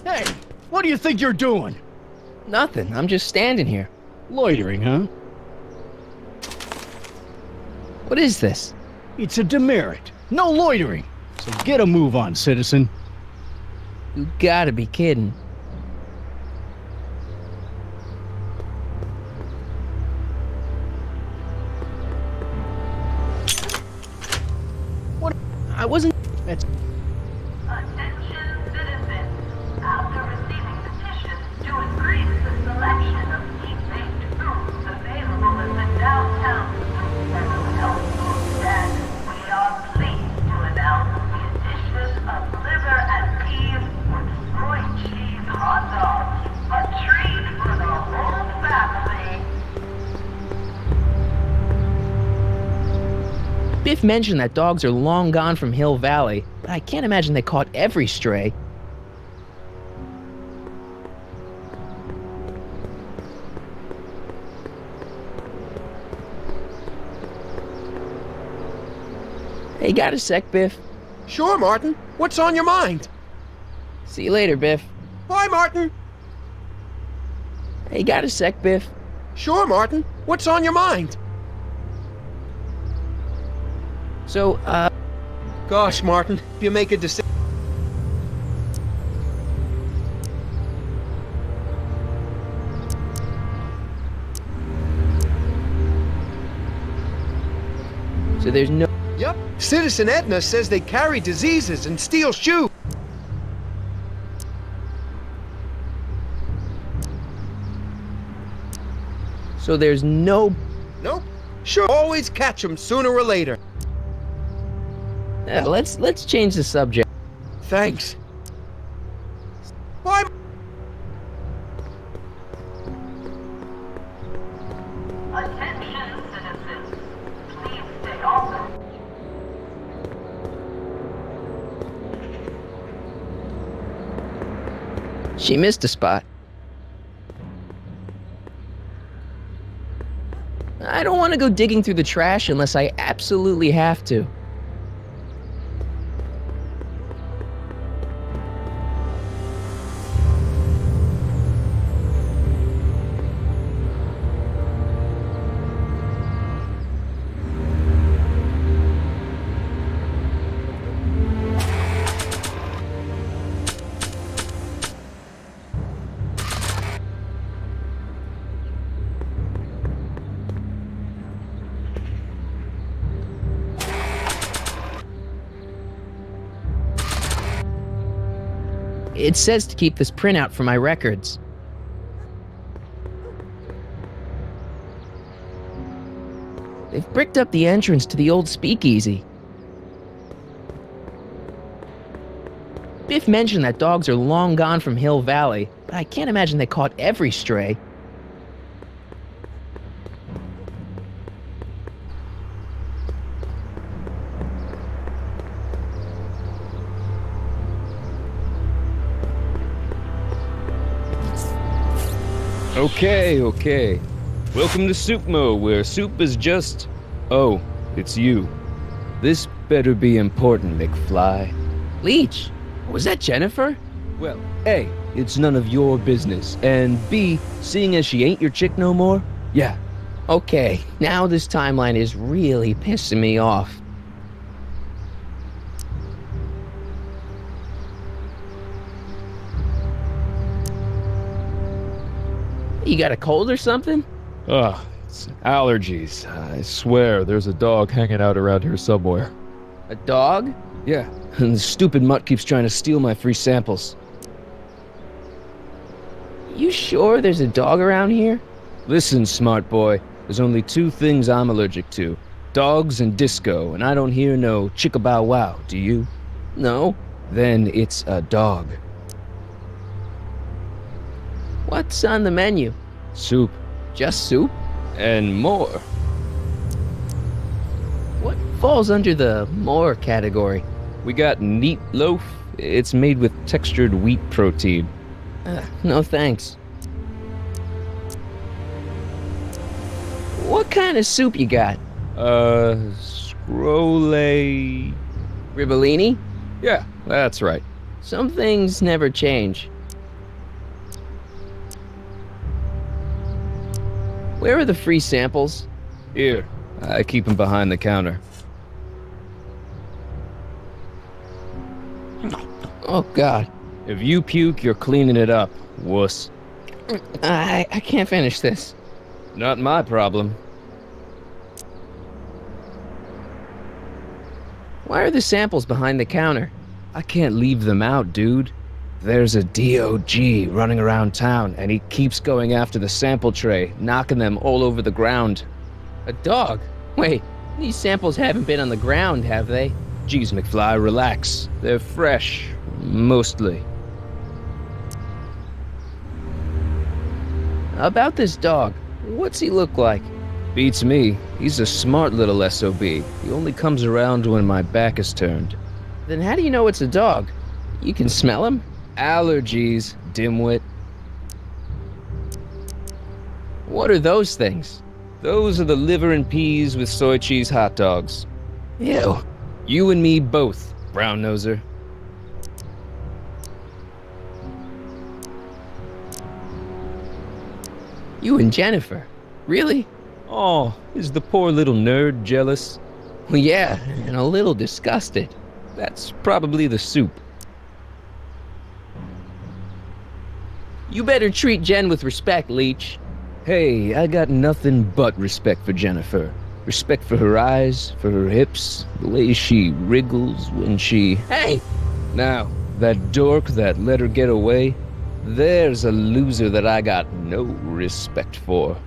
Hey, what do you think you're doing? Nothing. I'm just standing here. Loitering, huh? What is this? It's a demerit. No loitering. So get a move on, citizen. You gotta be kidding. What? I wasn't... That's... Attention citizens. After receiving petitions to increase the selection of meat-based foods available in the downtown Superfederal Health Food Stand, we are pleased to announce the addition of liver and peas with soy cheese hot dogs. A treat for the whole family. Biff mentioned that dogs are long gone from Hill Valley, but I can't imagine they caught every stray. Hey, got a sec, Biff? Sure, Martin. What's on your mind? See you later, Biff. Bye, Martin. Hey, got a sec, Biff? Sure, Martin. What's on your mind? So, Gosh, Martin, if you make a decision... so there's no... Yep. Citizen Edna says they carry diseases and steal shoes. So there's no... Nope. Sure, always catch them sooner or later. let's change the subject. Thanks. Bye. Attention citizens. Please stay off She missed a spot. I don't want to go digging through the trash unless I absolutely have to. It says to keep this printout for my records. They've bricked up the entrance to the old speakeasy. Biff mentioned that dogs are long gone from Hill Valley, but I can't imagine they caught every stray. Okay. Welcome to Soupmo, where soup is just... Oh, it's you. This better be important, McFly. Leech, was that Jennifer? Well, A, it's none of your business, and B, seeing as she ain't your chick no more, yeah. Okay, now this timeline is really pissing me off. You got a cold or something? Ugh, it's allergies. I swear there's a dog hanging out around here somewhere. A dog? Yeah, and the stupid mutt keeps trying to steal my free samples. You sure there's a dog around here? Listen, smart boy, there's only two things I'm allergic to. Dogs and disco, and I don't hear no chicka-bow wow, do you? No. Then it's a dog. What's on the menu? Soup. Just soup? And more. What falls under the more category? We got neat loaf. It's made with textured wheat protein. No thanks. What kind of soup you got? Scrolle... Ribellini? Yeah, that's right. Some things never change. Where are the free samples? Here, I keep them behind the counter. Oh, God. If you puke, you're cleaning it up, wuss. I can't finish this. Not my problem. Why are the samples behind the counter? I can't leave them out, dude. There's a DOG running around town, and he keeps going after the sample tray, knocking them all over the ground. A dog? Wait, these samples haven't been on the ground, have they? Geez, McFly, relax. They're fresh. Mostly. About this dog, what's he look like? Beats me. He's a smart little SOB. He only comes around when my back is turned. Then how do you know it's a dog? You can smell him? Allergies, dimwit. What are those things? Those are the liver and peas with soy cheese hot dogs. Ew. You and me both, brown noser. You and Jennifer? Really? Oh, is the poor little nerd jealous? Well, yeah, and a little disgusted. That's probably the soup. You better treat Jen with respect, Leech. Hey, I got nothing but respect for Jennifer. Respect for her eyes, for her hips, the way she wriggles when she... Hey! Now, that dork that let her get away, there's a loser that I got no respect for.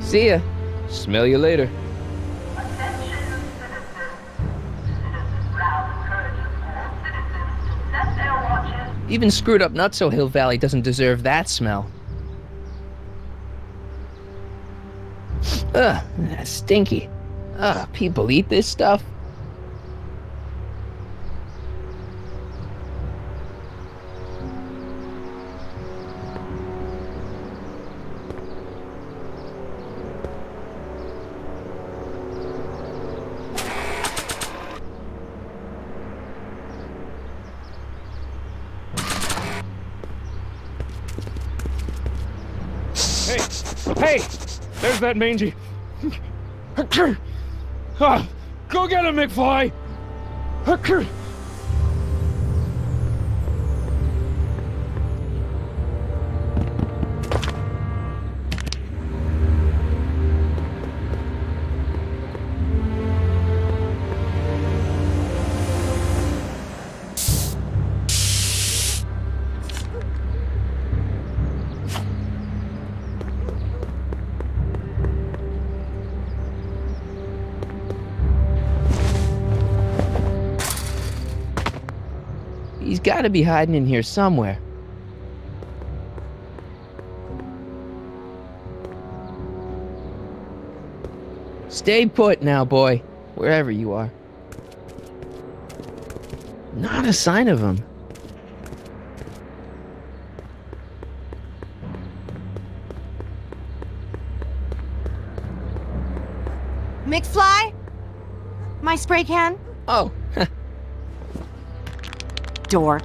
See ya. Smell you later. Attention citizens. Citizen Brown encourages all citizens to set their watches. Even screwed up Nutso Hill Valley doesn't deserve that smell. Ugh, that's stinky. Ugh, people eat this stuff? Hey! There's that mangy. Ah, go get him, McFly! He's gotta be hiding in here somewhere. Stay put now, boy, wherever you are. Not a sign of him. McFly? My spray can? Oh, Dork.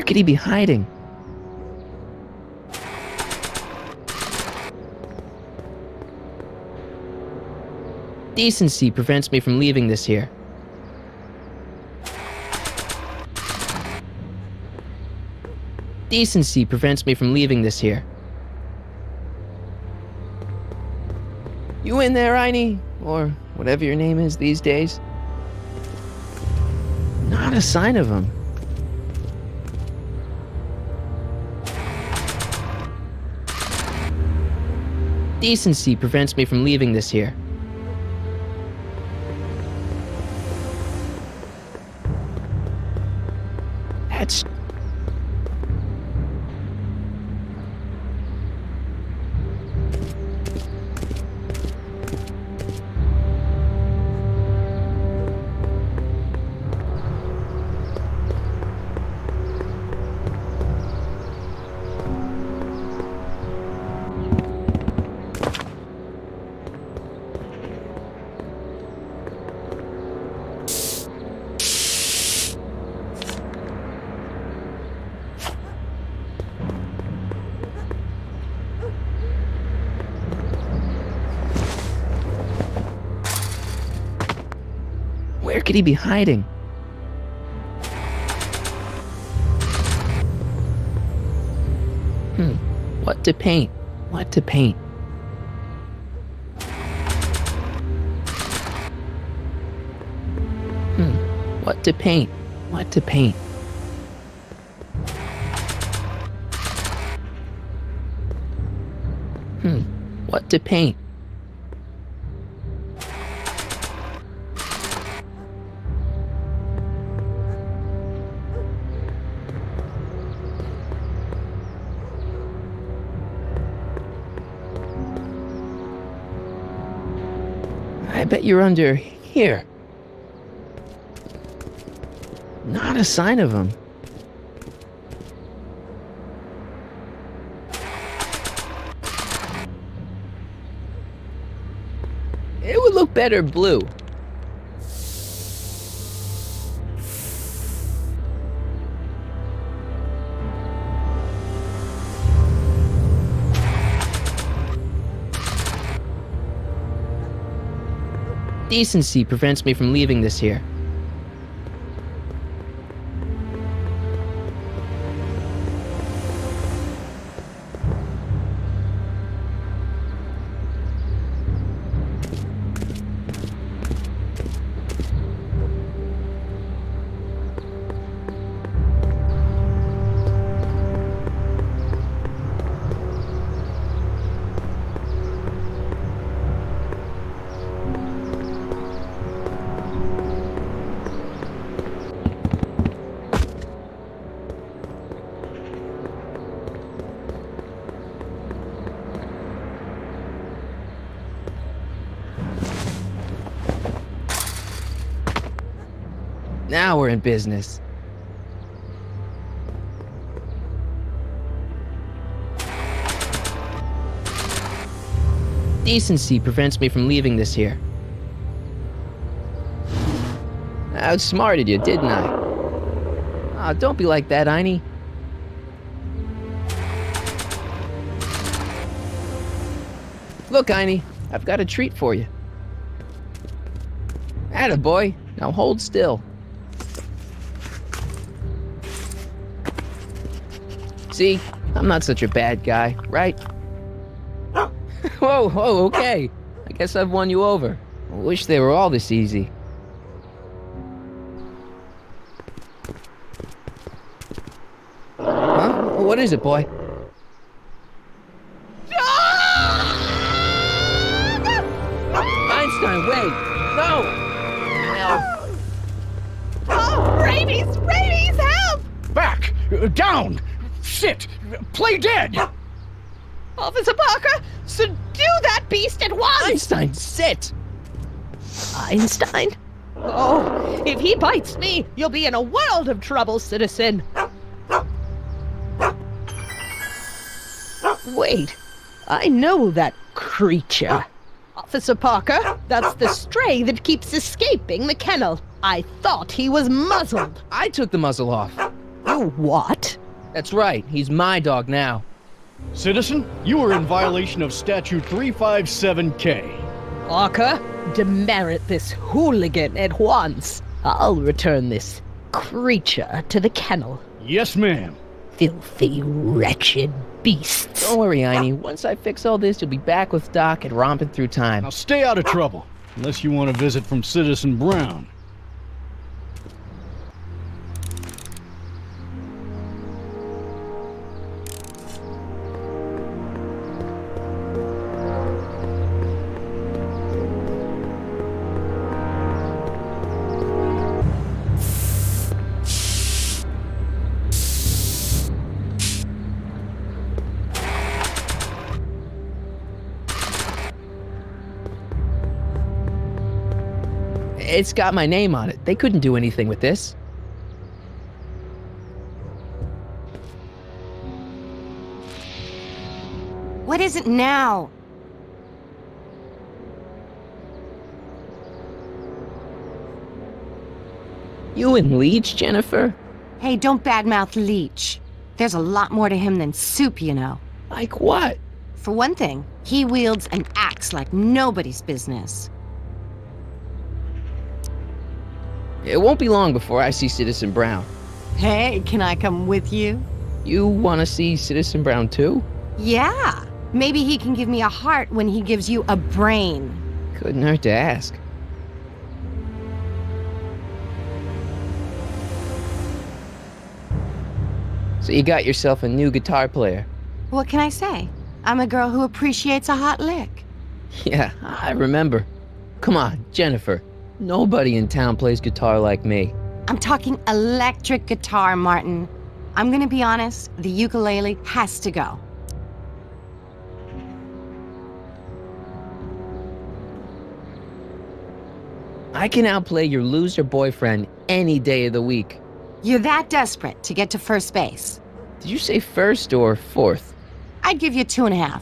could he be hiding? Decency prevents me from leaving this here. Decency prevents me from leaving this here. You in there, Einie? Or whatever your name is these days? Not a sign of him. Decency prevents me from leaving this here. That's... Where could he be hiding? What to paint? What to paint? What to paint? What to paint? What to paint? I bet you're under here. Not a sign of him. It would look better blue. Decency prevents me from leaving this here. Now we're in business. Decency prevents me from leaving this here. I outsmarted you, didn't I? Oh, don't be like that, Einie. Look, Einie, I've got a treat for you. Attaboy, now hold still. See, I'm not such a bad guy, right? Whoa, okay. I guess I've won you over. I wish they were all this easy. Huh? What is it, boy? Einstein, wait! No! Oh, rabies! Rabies, help! Back! Down! Sit! Play dead! Officer Parker, subdue that beast at once! Einstein, sit! Einstein? Oh, if he bites me, you'll be in a world of trouble, citizen. Wait, I know that creature. Officer Parker, that's the stray that keeps escaping the kennel. I thought he was muzzled. I took the muzzle off. You what? That's right, he's my dog now. Citizen, you are in violation of Statute 357K. Parker, demerit this hooligan at once. I'll return this creature to the kennel. Yes, ma'am. Filthy, wretched beasts. Don't worry, Einie. Once I fix all this, you'll be back with Doc and romping through time. Now stay out of trouble, unless you want a visit from Citizen Brown. It's got my name on it. They couldn't do anything with this. What is it now? You and Leech, Jennifer? Hey, don't badmouth Leech. There's a lot more to him than soup, you know. Like what? For one thing, he wields an axe like nobody's business. It won't be long before I see Citizen Brown. Hey, can I come with you? You want to see Citizen Brown too? Yeah. Maybe he can give me a heart when he gives you a brain. Couldn't hurt to ask. So you got yourself a new guitar player. What can I say? I'm a girl who appreciates a hot lick. Yeah, I remember. Come on, Jennifer. Nobody in town plays guitar like me. I'm talking electric guitar, Martin. I'm gonna be honest, the ukulele has to go. I can outplay your loser boyfriend any day of the week. You're that desperate to get to first base. Did you say first or fourth? I'd give you 2.5.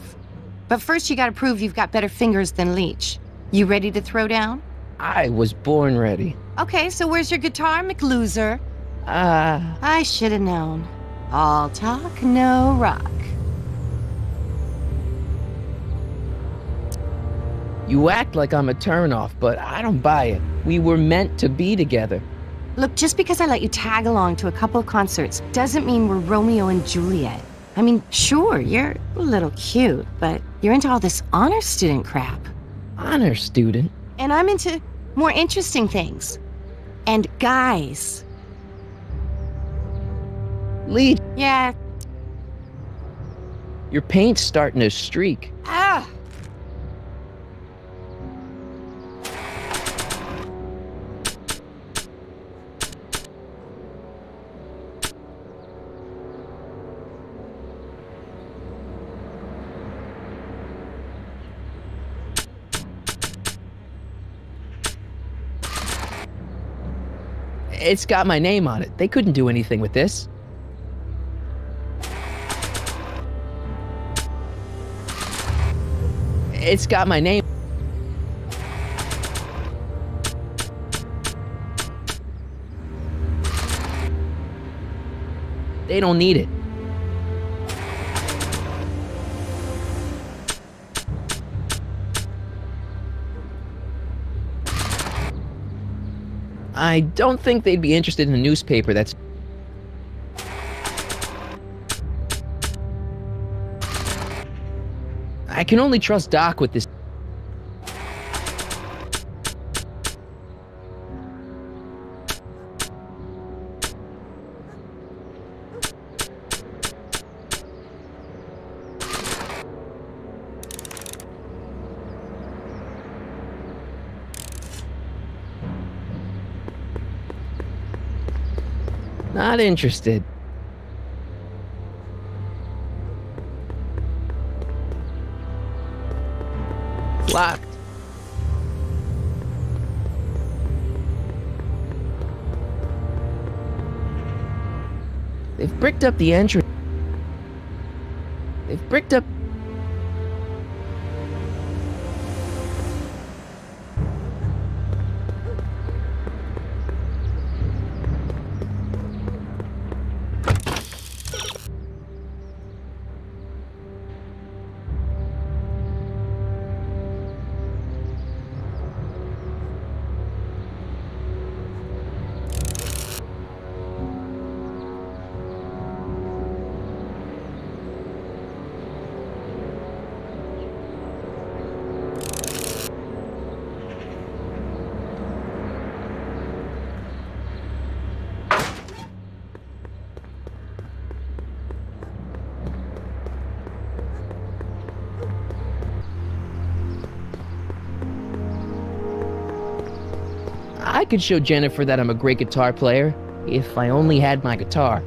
But first you gotta prove you've got better fingers than Leech. You ready to throw down? I was born ready. Okay, so where's your guitar, McLoser? Ah. I should have known. All talk, no rock. You act like I'm a turnoff, but I don't buy it. We were meant to be together. Look, just because I let you tag along to a couple of concerts doesn't mean we're Romeo and Juliet. I mean, sure, you're a little cute, but you're into all this honor student crap. Honor student? And I'm into more interesting things. And guys. Lee, Yeah. your paint's starting to streak. Ah! It's got my name on it. They couldn't do anything with this. It's got my name. They don't need it. I don't think they'd be interested in a newspaper that's... I can only trust Doc with this. Not interested. Locked. They've bricked up the entrance. They've bricked up... I could show Jennifer that I'm a great guitar player if I only had my guitar.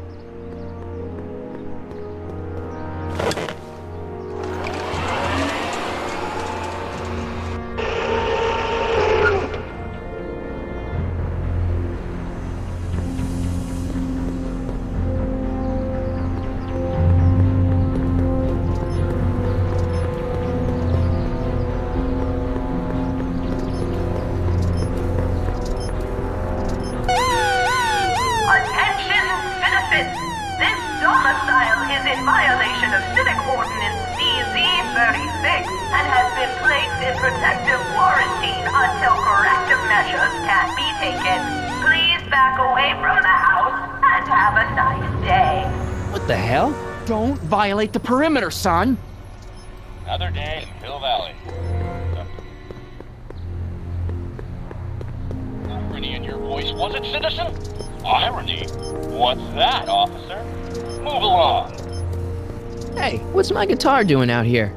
Attention, citizens! This domicile is in violation of Civic Ordinance CZ36 and has been placed in protective quarantine until corrective measures can be taken. Please back away from the house and have a nice day. What the hell? Don't violate the perimeter, son. Another day in Hill Valley. Irony in your voice, was it, citizen? Irony? What's that, officer? Move along. Hey, what's my guitar doing out here?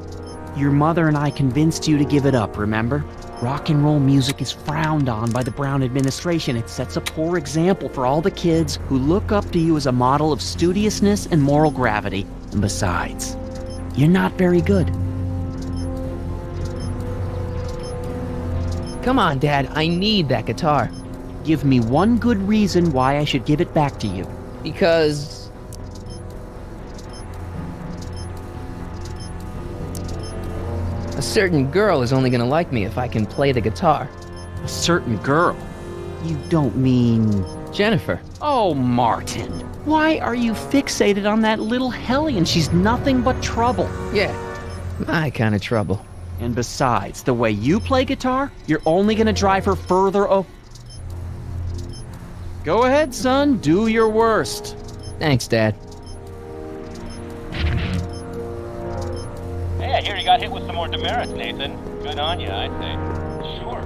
Your mother and I convinced you to give it up, remember? Rock and roll music is frowned on by the Brown administration. It sets a poor example for all the kids who look up to you as a model of studiousness and moral gravity. And besides, you're not very good. Come on, Dad, I need that guitar. Give me one good reason why I should give it back to you. Because... a certain girl is only gonna like me if I can play the guitar. A certain girl? You don't mean... Jennifer. Oh, Martin. Why are you fixated on that little hellion? She's nothing but trouble. Yeah, my kind of trouble. And besides, the way you play guitar, you're only gonna drive her further Go ahead, son. Do your worst. Thanks, Dad. Hey, I hear you got hit with some more demerits, Nathan. Good on you, I'd say. Sure.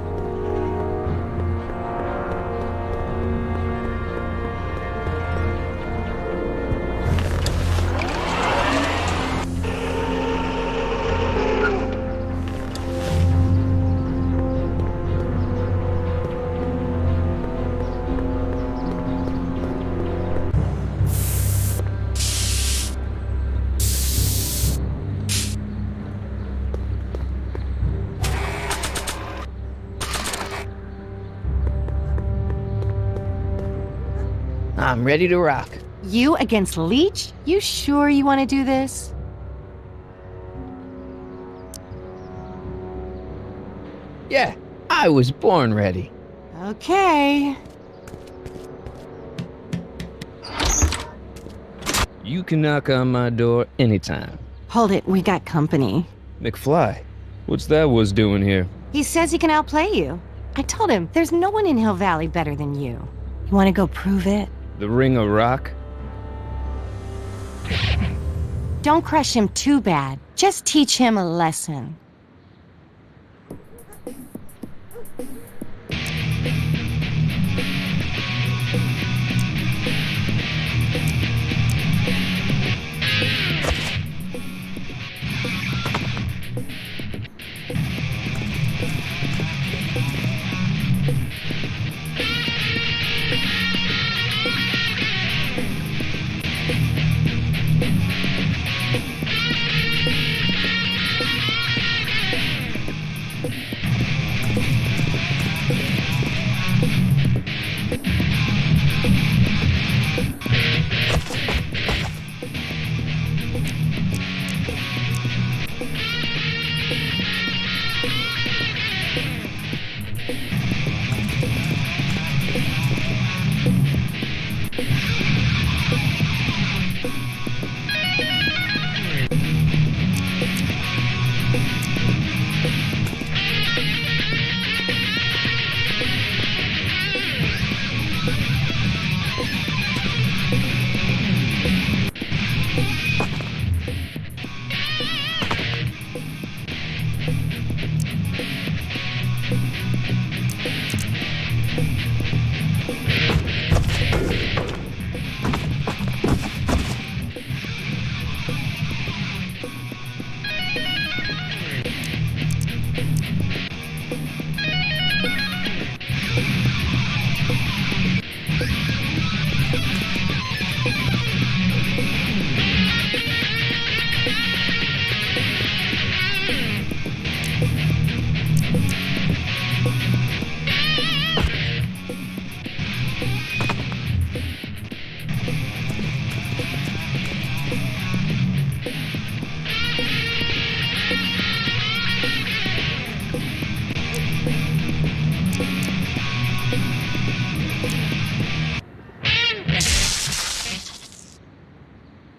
I'm ready to rock. You against Leech? You sure you want to do this? Yeah, I was born ready. Okay. You can knock on my door anytime. Hold it, we got company. McFly, what's that was doing here? He says he can outplay you. I told him there's no one in Hill Valley better than you. You want to go prove it? The Ring of Rock? Don't crush him too bad. Just teach him a lesson.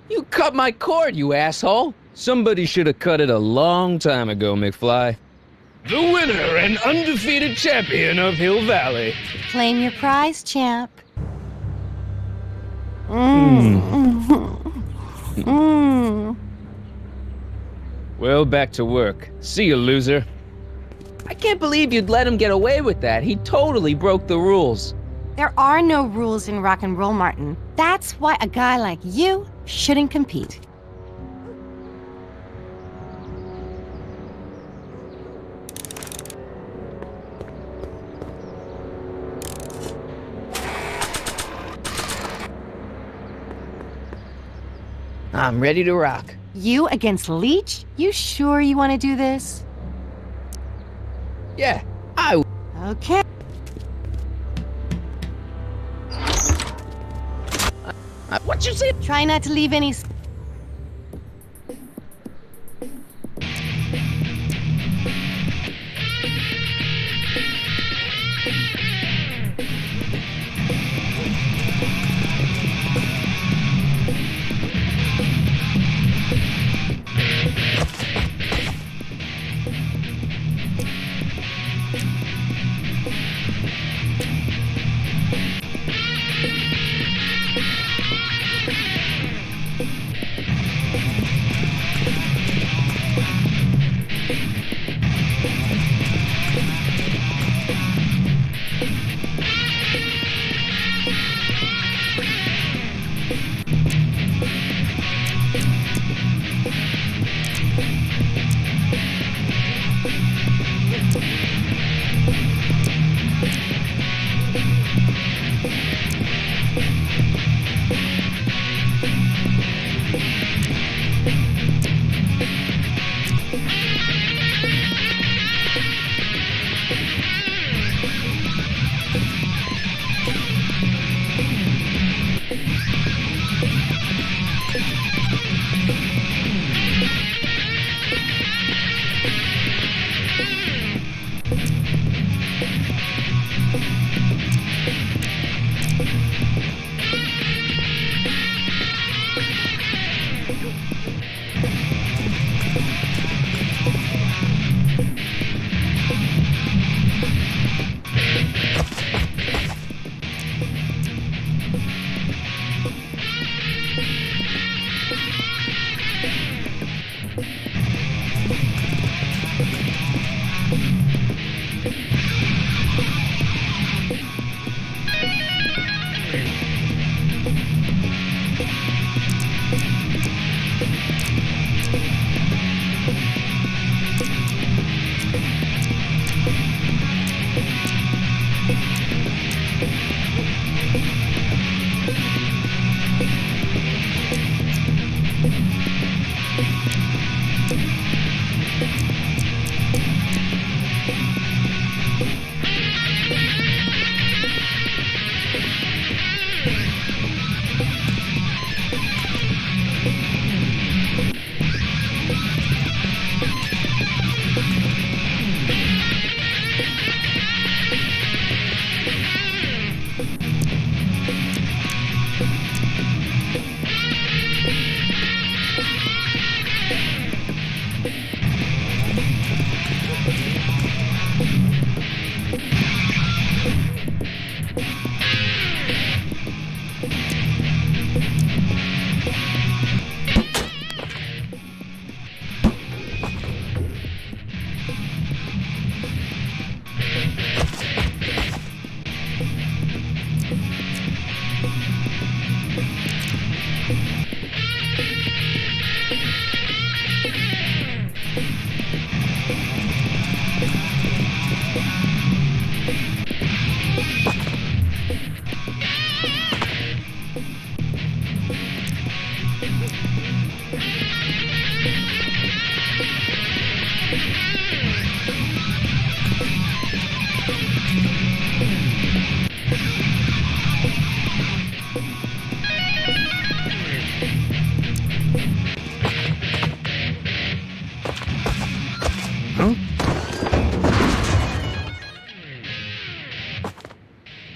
You cut my cord, you asshole! Somebody should have cut it a long time ago, McFly. The winner and undefeated champion of Hill Valley. Claim your prize, champ. Well, back to work. See you, loser. I can't believe you'd let him get away with that. He totally broke the rules. There are no rules in rock and roll, Martin. That's why a guy like you shouldn't compete. I'm ready to rock. You against Leech? You sure you want to do this? Yeah, I. Okay. What you say? Try not to leave any...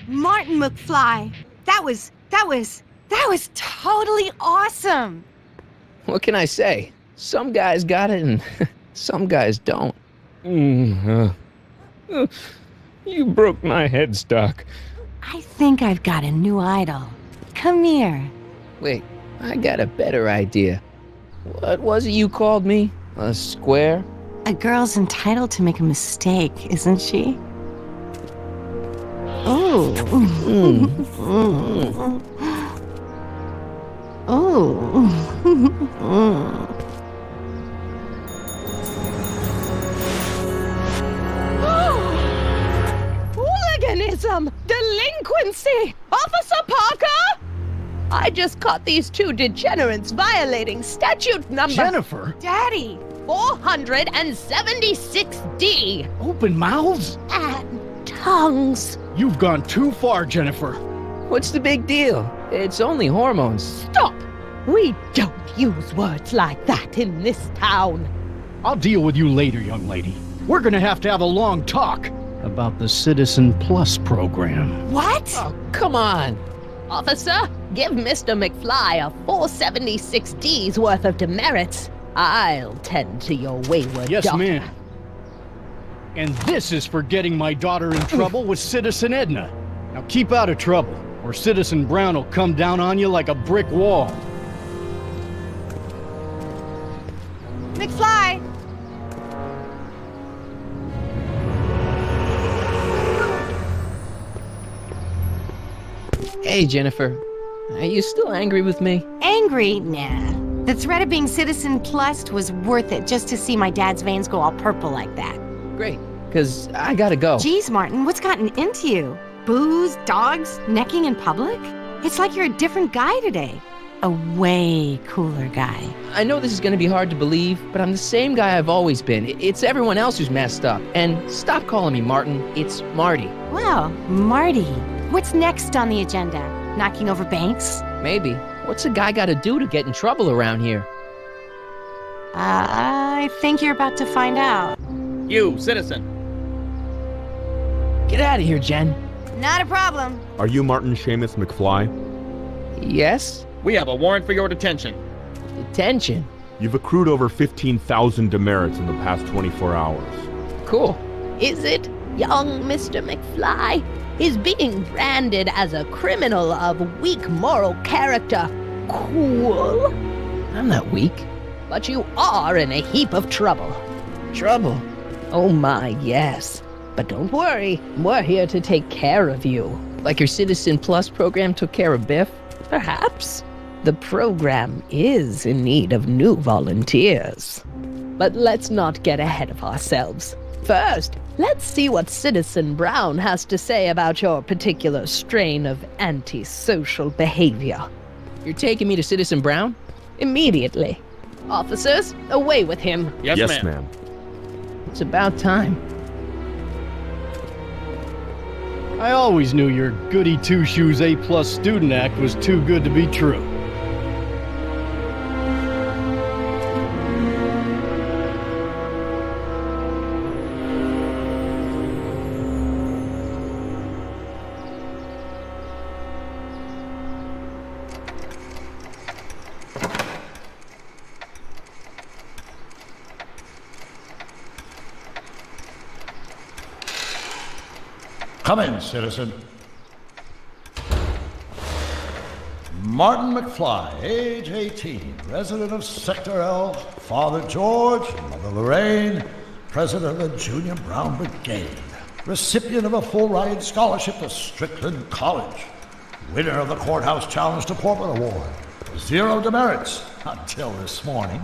Martin McFly, that was totally awesome. What can I say? Some guys got it and some guys don't. You broke my headstock. I think I've got a new idol. Come here. Wait, I got a better idea. What was it you called me? A square? A girl's entitled to make a mistake, isn't she? Oh. Oh. Hooliganism! Delinquency! Officer Parker! I just caught these two degenerates violating statute number Jennifer! Daddy! 476D! Open mouths? And tongues. You've gone too far, Jennifer. What's the big deal? It's only hormones. Stop! We don't use words like that in this town. I'll deal with you later, young lady. We're gonna have to have a long talk about the Citizen Plus program. What? Oh, come on. Officer, give Mr. McFly a 476D's worth of demerits. I'll tend to your wayward Yes, daughter. ma'am. And this is for getting my daughter in trouble with Citizen Edna. Now keep out of trouble, or Citizen Brown will come down on you like a brick wall. McFly! Hey, Jennifer. Are you still angry with me? Angry? Nah. The threat of being Citizen Plus was worth it just to see my dad's veins go all purple like that. Great, because I gotta go. Geez, Martin, what's gotten into you? Booze, dogs, necking in public? It's like you're a different guy today. A way cooler guy. I know this is gonna be hard to believe, but I'm the same guy I've always been. It's everyone else who's messed up. And stop calling me Martin. It's Marty. Well, Marty, what's next on the agenda? Knocking over banks? Maybe. What's a guy gotta do to get in trouble around here? I think you're about to find out. You, citizen. Get out of here, Jen. Not a problem. Are you Martin Seamus McFly? Yes? We have a warrant for your detention. Detention? You've accrued over 15,000 demerits in the past 24 hours. Cool. Is it, young Mr. McFly? Is being branded as a criminal of weak moral character cool? I'm not weak. But you are in a heap of trouble. Trouble? Oh my, yes. But don't worry, we're here to take care of you. Like your Citizen Plus program took care of Biff? Perhaps. The program is in need of new volunteers. But let's not get ahead of ourselves. First, let's see what Citizen Brown has to say about your particular strain of antisocial behavior. You're taking me to Citizen Brown? Immediately. Officers, away with him. Yes, ma'am. It's about time. I always knew your goody two-shoes A+ student act was too good to be true. Come in, citizen. Martin McFly, age 18, resident of Sector L, Father George, Mother Lorraine, president of the Junior Brown Brigade, recipient of a full-ride scholarship to Strickland College, winner of the Courthouse Challenge to Portland Award, 0 demerits until this morning.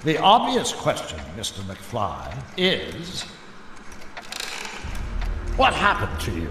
The obvious question, Mr. McFly, is... what happened to you?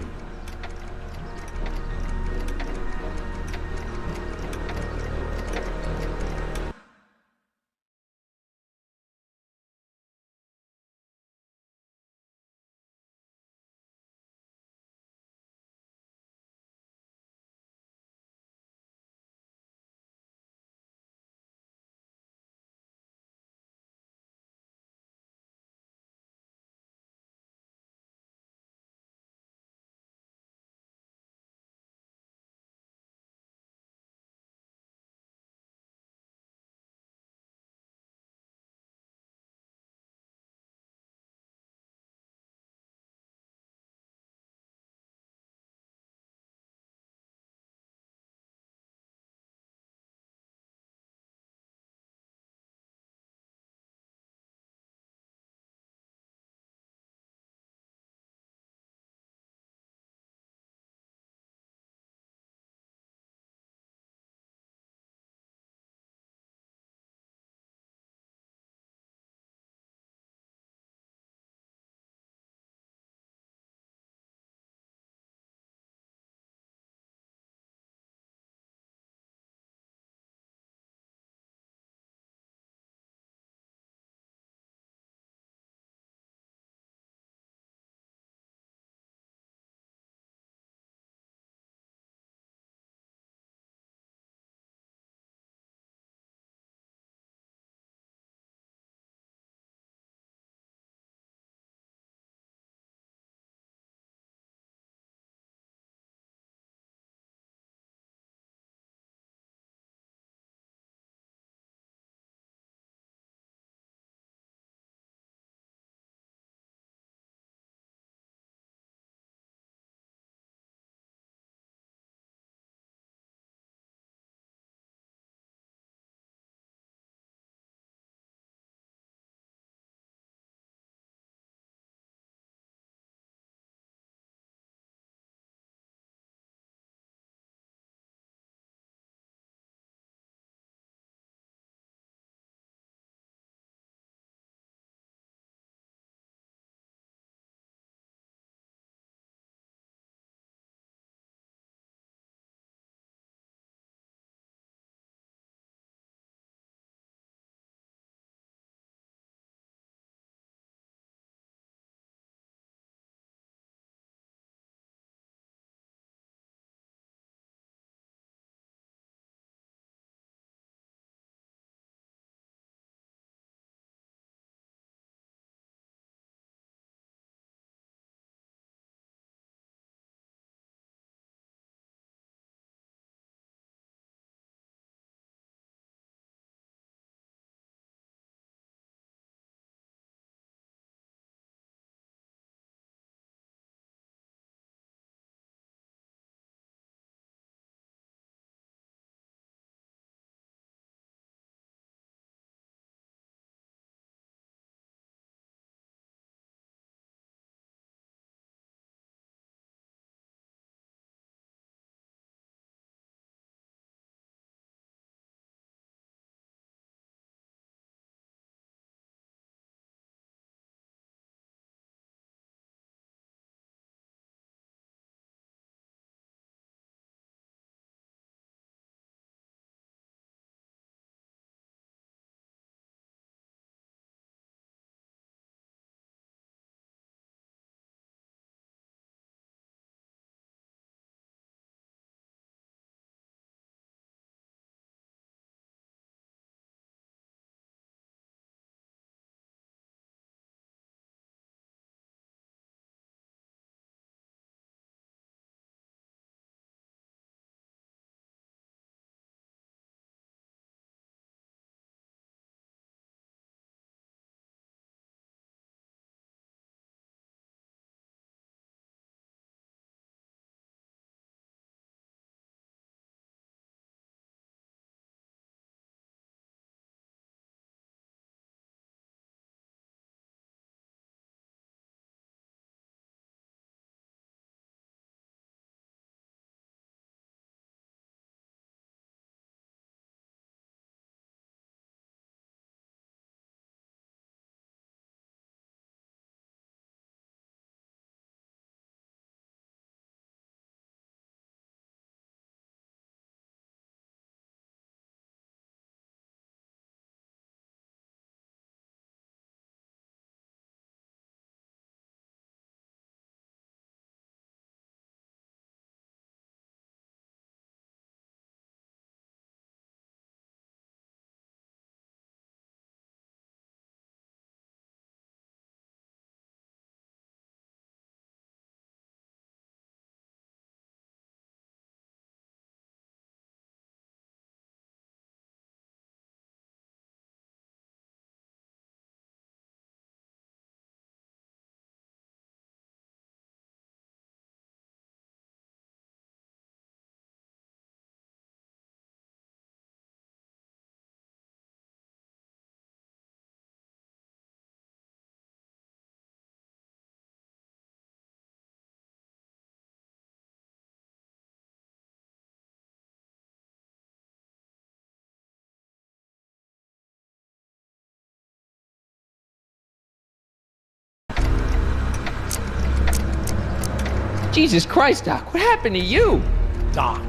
Jesus Christ, Doc, what happened to you? Doc.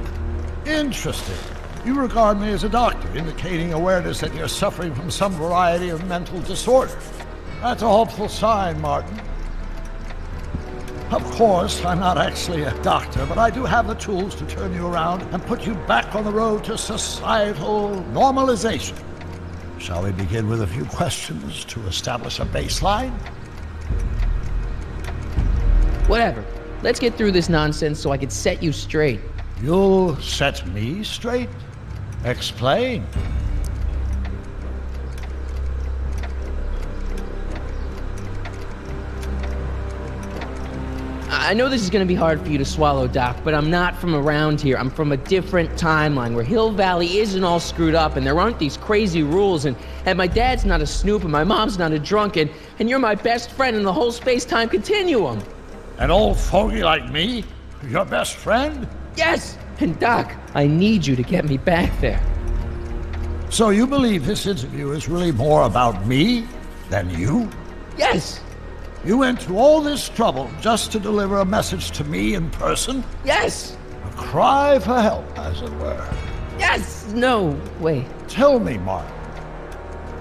Interesting. You regard me as a doctor, indicating awareness that you're suffering from some variety of mental disorder. That's a hopeful sign, Martin. Of course, I'm not actually a doctor, but I do have the tools to turn you around and put you back on the road to societal normalization. Shall we begin with a few questions to establish a baseline? Whatever. Let's get through this nonsense so I can set you straight. You'll set me straight? Explain. I know this is going to be hard for you to swallow, Doc, but I'm not from around here. I'm from a different timeline where Hill Valley isn't all screwed up and there aren't these crazy rules and my dad's not a snoop and my mom's not a drunk and you're my best friend in the whole space-time continuum. An old fogey like me? Your best friend? Yes! And Doc, I need you to get me back there. So you believe this interview is really more about me than you? Yes! You went to all this trouble just to deliver a message to me in person? Yes! A cry for help, as it were. Yes! No, wait. Tell me, Mark,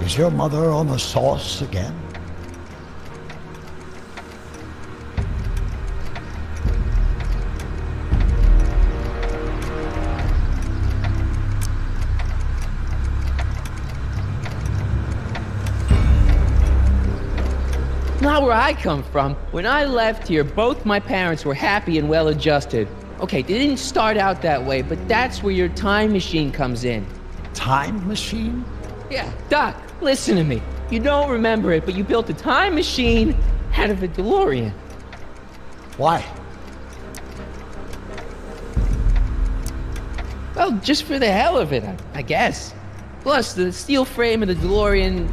is your mother on the sauce again? Not where I come from. When I left here, both my parents were happy and well-adjusted. Okay, they didn't start out that way, but that's where your time machine comes in. Time machine? Yeah, Doc, listen to me. You don't remember it, but you built a time machine out of a DeLorean. Why? Well, just for the hell of it, I guess. Plus, the steel frame of the DeLorean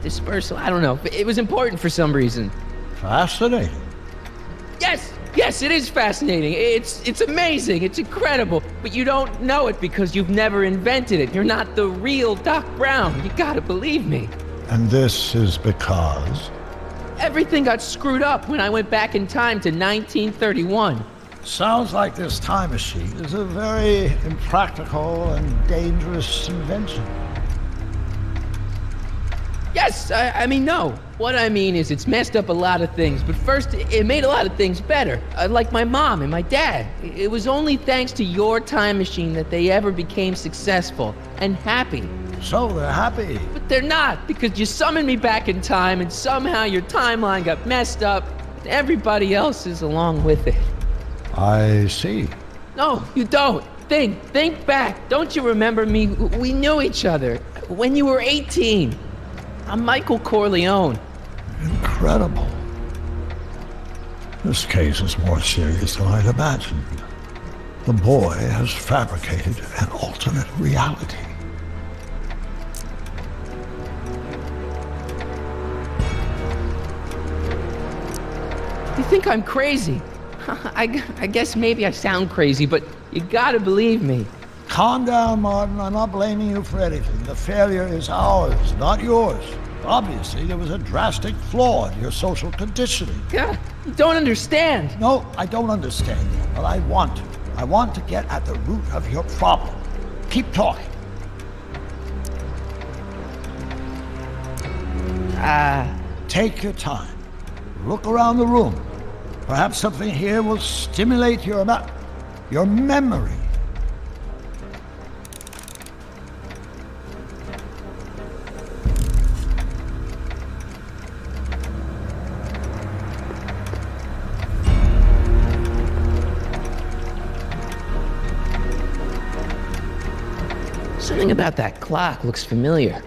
dispersal, I don't know. It was important for some reason. Fascinating. Yes, it is fascinating. It's amazing. It's incredible. But you don't know it because you've never invented it. You're not the real Doc Brown. You gotta believe me. And this is because? Everything got screwed up when I went back in time to 1931. Sounds like this time machine is a very impractical and dangerous invention. Yes, I mean, no. What I mean is it's messed up a lot of things, but first, it made a lot of things better. Like my mom and my dad. It was only thanks to your time machine that they ever became successful and happy. So they're happy. But they're not, because you summoned me back in time and somehow your timeline got messed up, and everybody else is along with it. I see. No, you don't. Think back. Don't you remember me? We knew each other when you were 18. I'm Michael Corleone. Incredible. This case is more serious than I'd imagined. The boy has fabricated an alternate reality. You think I'm crazy? I guess maybe I sound crazy, but you gotta believe me. Calm down, Martin. I'm not blaming you for anything. The failure is ours, not yours. Obviously, there was a drastic flaw in your social conditioning. Yeah, you don't understand. No, I don't understand you, but I want to. I want to get at the root of your problem. Keep talking. Take your time. Look around the room. Perhaps something here will stimulate your memory. Something about that clock looks familiar.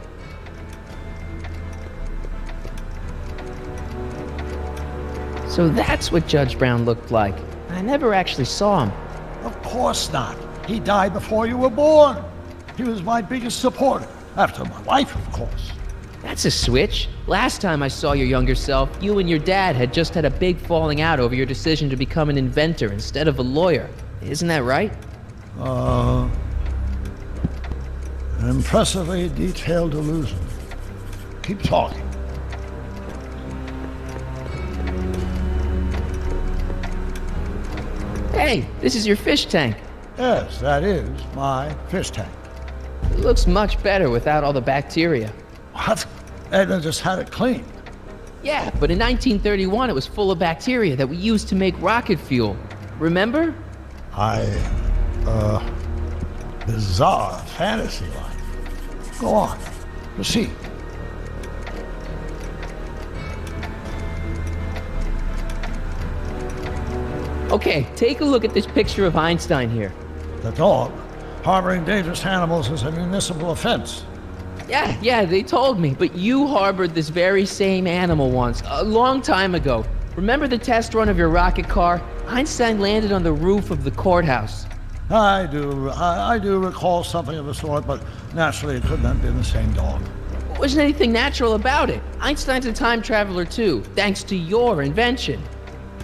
So that's what Judge Brown looked like. I never actually saw him. Of course not. He died before you were born. He was my biggest supporter, after my wife, of course. That's a switch. Last time I saw your younger self, you and your dad had just had a big falling out over your decision to become an inventor instead of a lawyer. Isn't that right? An impressively detailed illusion. Keep talking. Hey, this is your fish tank. Yes, that is my fish tank. It looks much better without all the bacteria. What? Edna just had it cleaned. Yeah, but in 1931 it was full of bacteria that we used to make rocket fuel. Remember? Bizarre fantasy life. Go on. Proceed. Okay, take a look at this picture of Einstein here. The dog. Harboring dangerous animals is a municipal offense. Yeah, they told me, but you harbored this very same animal once, a long time ago. Remember the test run of your rocket car? Einstein landed on the roof of the courthouse. I do recall something of the sort, but naturally it couldn't have been the same dog. There wasn't anything natural about it. Einstein's a time traveler too, thanks to your invention.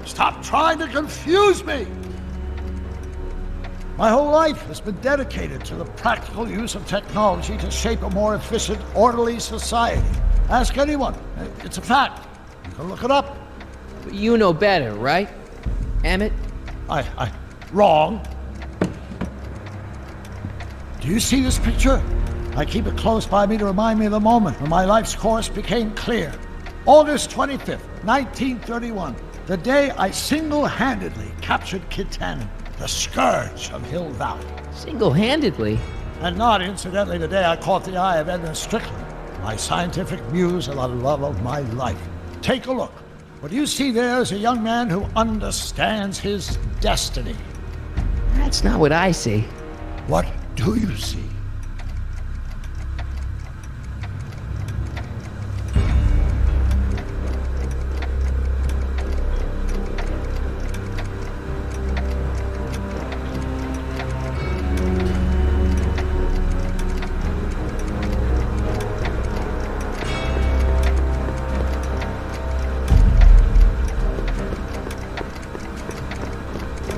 Stop trying to confuse me! My whole life has been dedicated to the practical use of technology to shape a more efficient, orderly society. Ask anyone. It's a fact. You can look it up. But you know better, right? Emmett? Wrong. Do you see this picture? I keep it close by me to remind me of the moment when my life's course became clear. August 25th, 1931. The day I single-handedly captured Kit Tannen, the scourge of Hill Valley. Single-handedly? And not incidentally the day I caught the eye of Edna Strickland, my scientific muse and the love of my life. Take a look. What you see there is a young man who understands his destiny. That's not what I see. What do you see?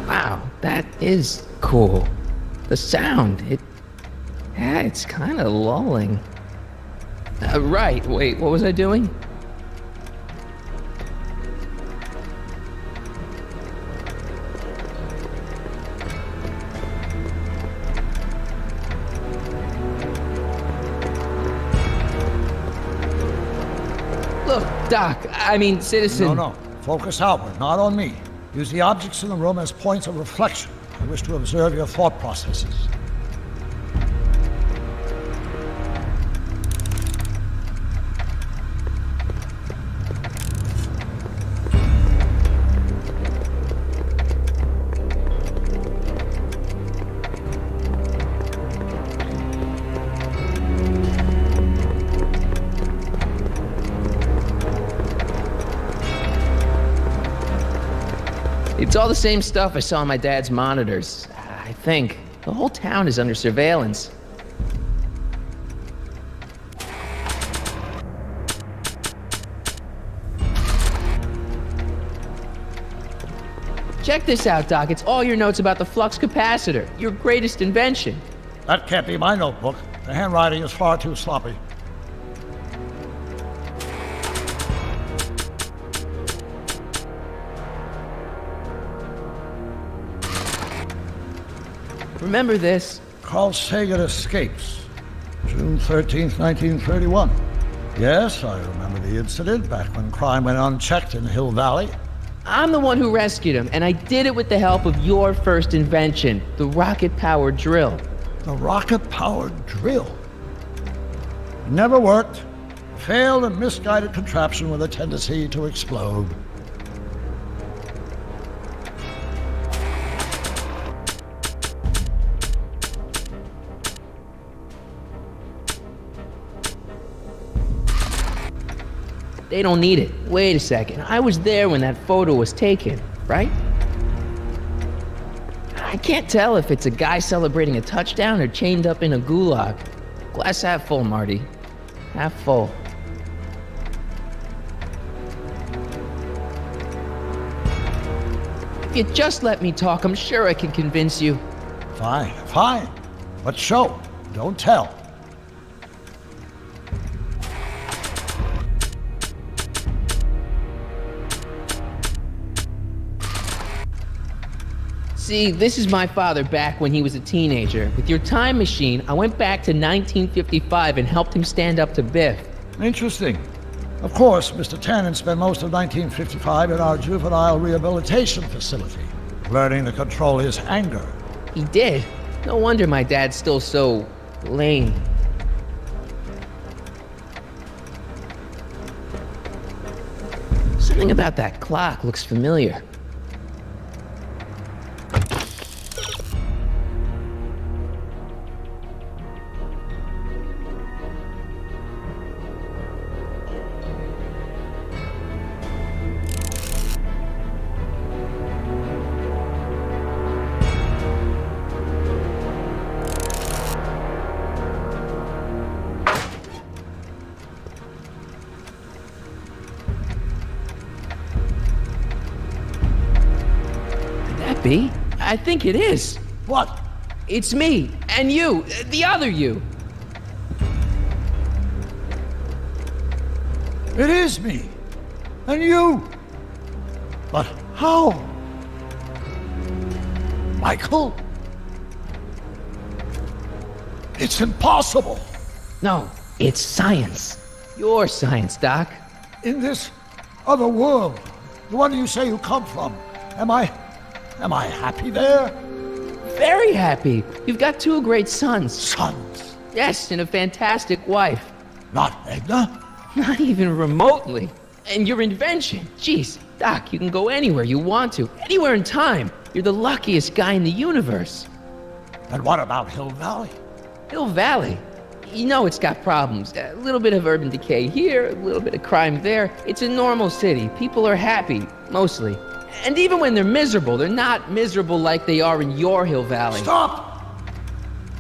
Wow, that is cool. The sound, it's kind of lulling. Right, wait, what was I doing? Look, citizen. No. Focus outward, not on me. Use the objects in the room as points of reflection. I wish to observe your thought processes. It's all the same stuff I saw on my dad's monitors. I think. The whole town is under surveillance. Check this out, Doc. It's all your notes about the flux capacitor, your greatest invention. That can't be my notebook. The handwriting is far too sloppy. Remember this? Carl Sagan escapes. June 13th, 1931. Yes, I remember the incident back when crime went unchecked in Hill Valley. I'm the one who rescued him, and I did it with the help of your first invention, the rocket-powered drill. The rocket-powered drill? Never worked. Failed and misguided contraption with a tendency to explode. They don't need it. Wait a second. I was there when that photo was taken, right? I can't tell if it's a guy celebrating a touchdown or chained up in a gulag. Glass half full, Marty. Half full. If you just let me talk, I'm sure I can convince you. Fine. But show, don't tell. See, this is my father back when he was a teenager. With your time machine, I went back to 1955 and helped him stand up to Biff. Interesting. Of course, Mr. Tannen spent most of 1955 in our juvenile rehabilitation facility, learning to control his anger. He did? No wonder my dad's still so lame. Something about that clock looks familiar. I think it is. What? It's me, and you, the other you. It is me. And you. But how? Michael? It's impossible. No, it's science. Your science, Doc. In this other world, the one you say you come from, am I happy there? Very happy. You've got two great sons. Sons? Yes, and a fantastic wife. Not Edna? Not even remotely. And your invention. Jeez, Doc, you can go anywhere you want to. Anywhere in time. You're the luckiest guy in the universe. And what about Hill Valley? Hill Valley? You know it's got problems. A little bit of urban decay here, a little bit of crime there. It's a normal city. People are happy, mostly. And even when they're miserable, they're not miserable like they are in your Hill Valley. Stop!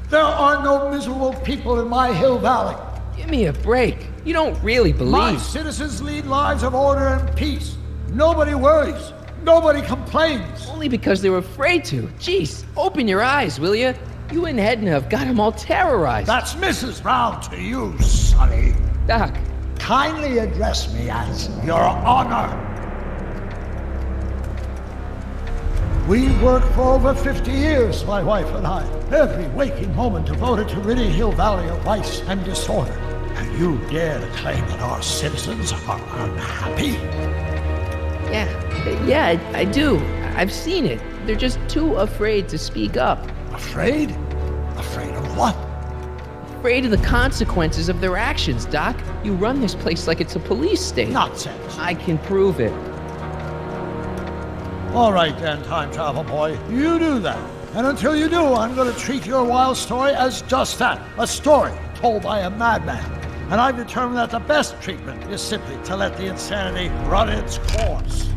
There are no miserable people in my Hill Valley. Give me a break. You don't really believe. My citizens lead lives of order and peace. Nobody worries. Nobody complains. Only because they were afraid to. Jeez, open your eyes, will you? You and Edna have got them all terrorized. That's Mrs. Brown to you, Sonny. Doc. Kindly address me as Your Honor. We worked for over 50 years, my wife and I. Every waking moment devoted to ridding Hill Valley of vice and disorder. And you dare to claim that our citizens are unhappy? Yeah, I do. I've seen it. They're just too afraid to speak up. Afraid? Afraid of what? Afraid of the consequences of their actions, Doc. You run this place like it's a police state. Nonsense. I can prove it. All right then, time travel boy. You do that. And until you do, I'm going to treat your wild story as just that. A story told by a madman. And I've determined that the best treatment is simply to let the insanity run its course.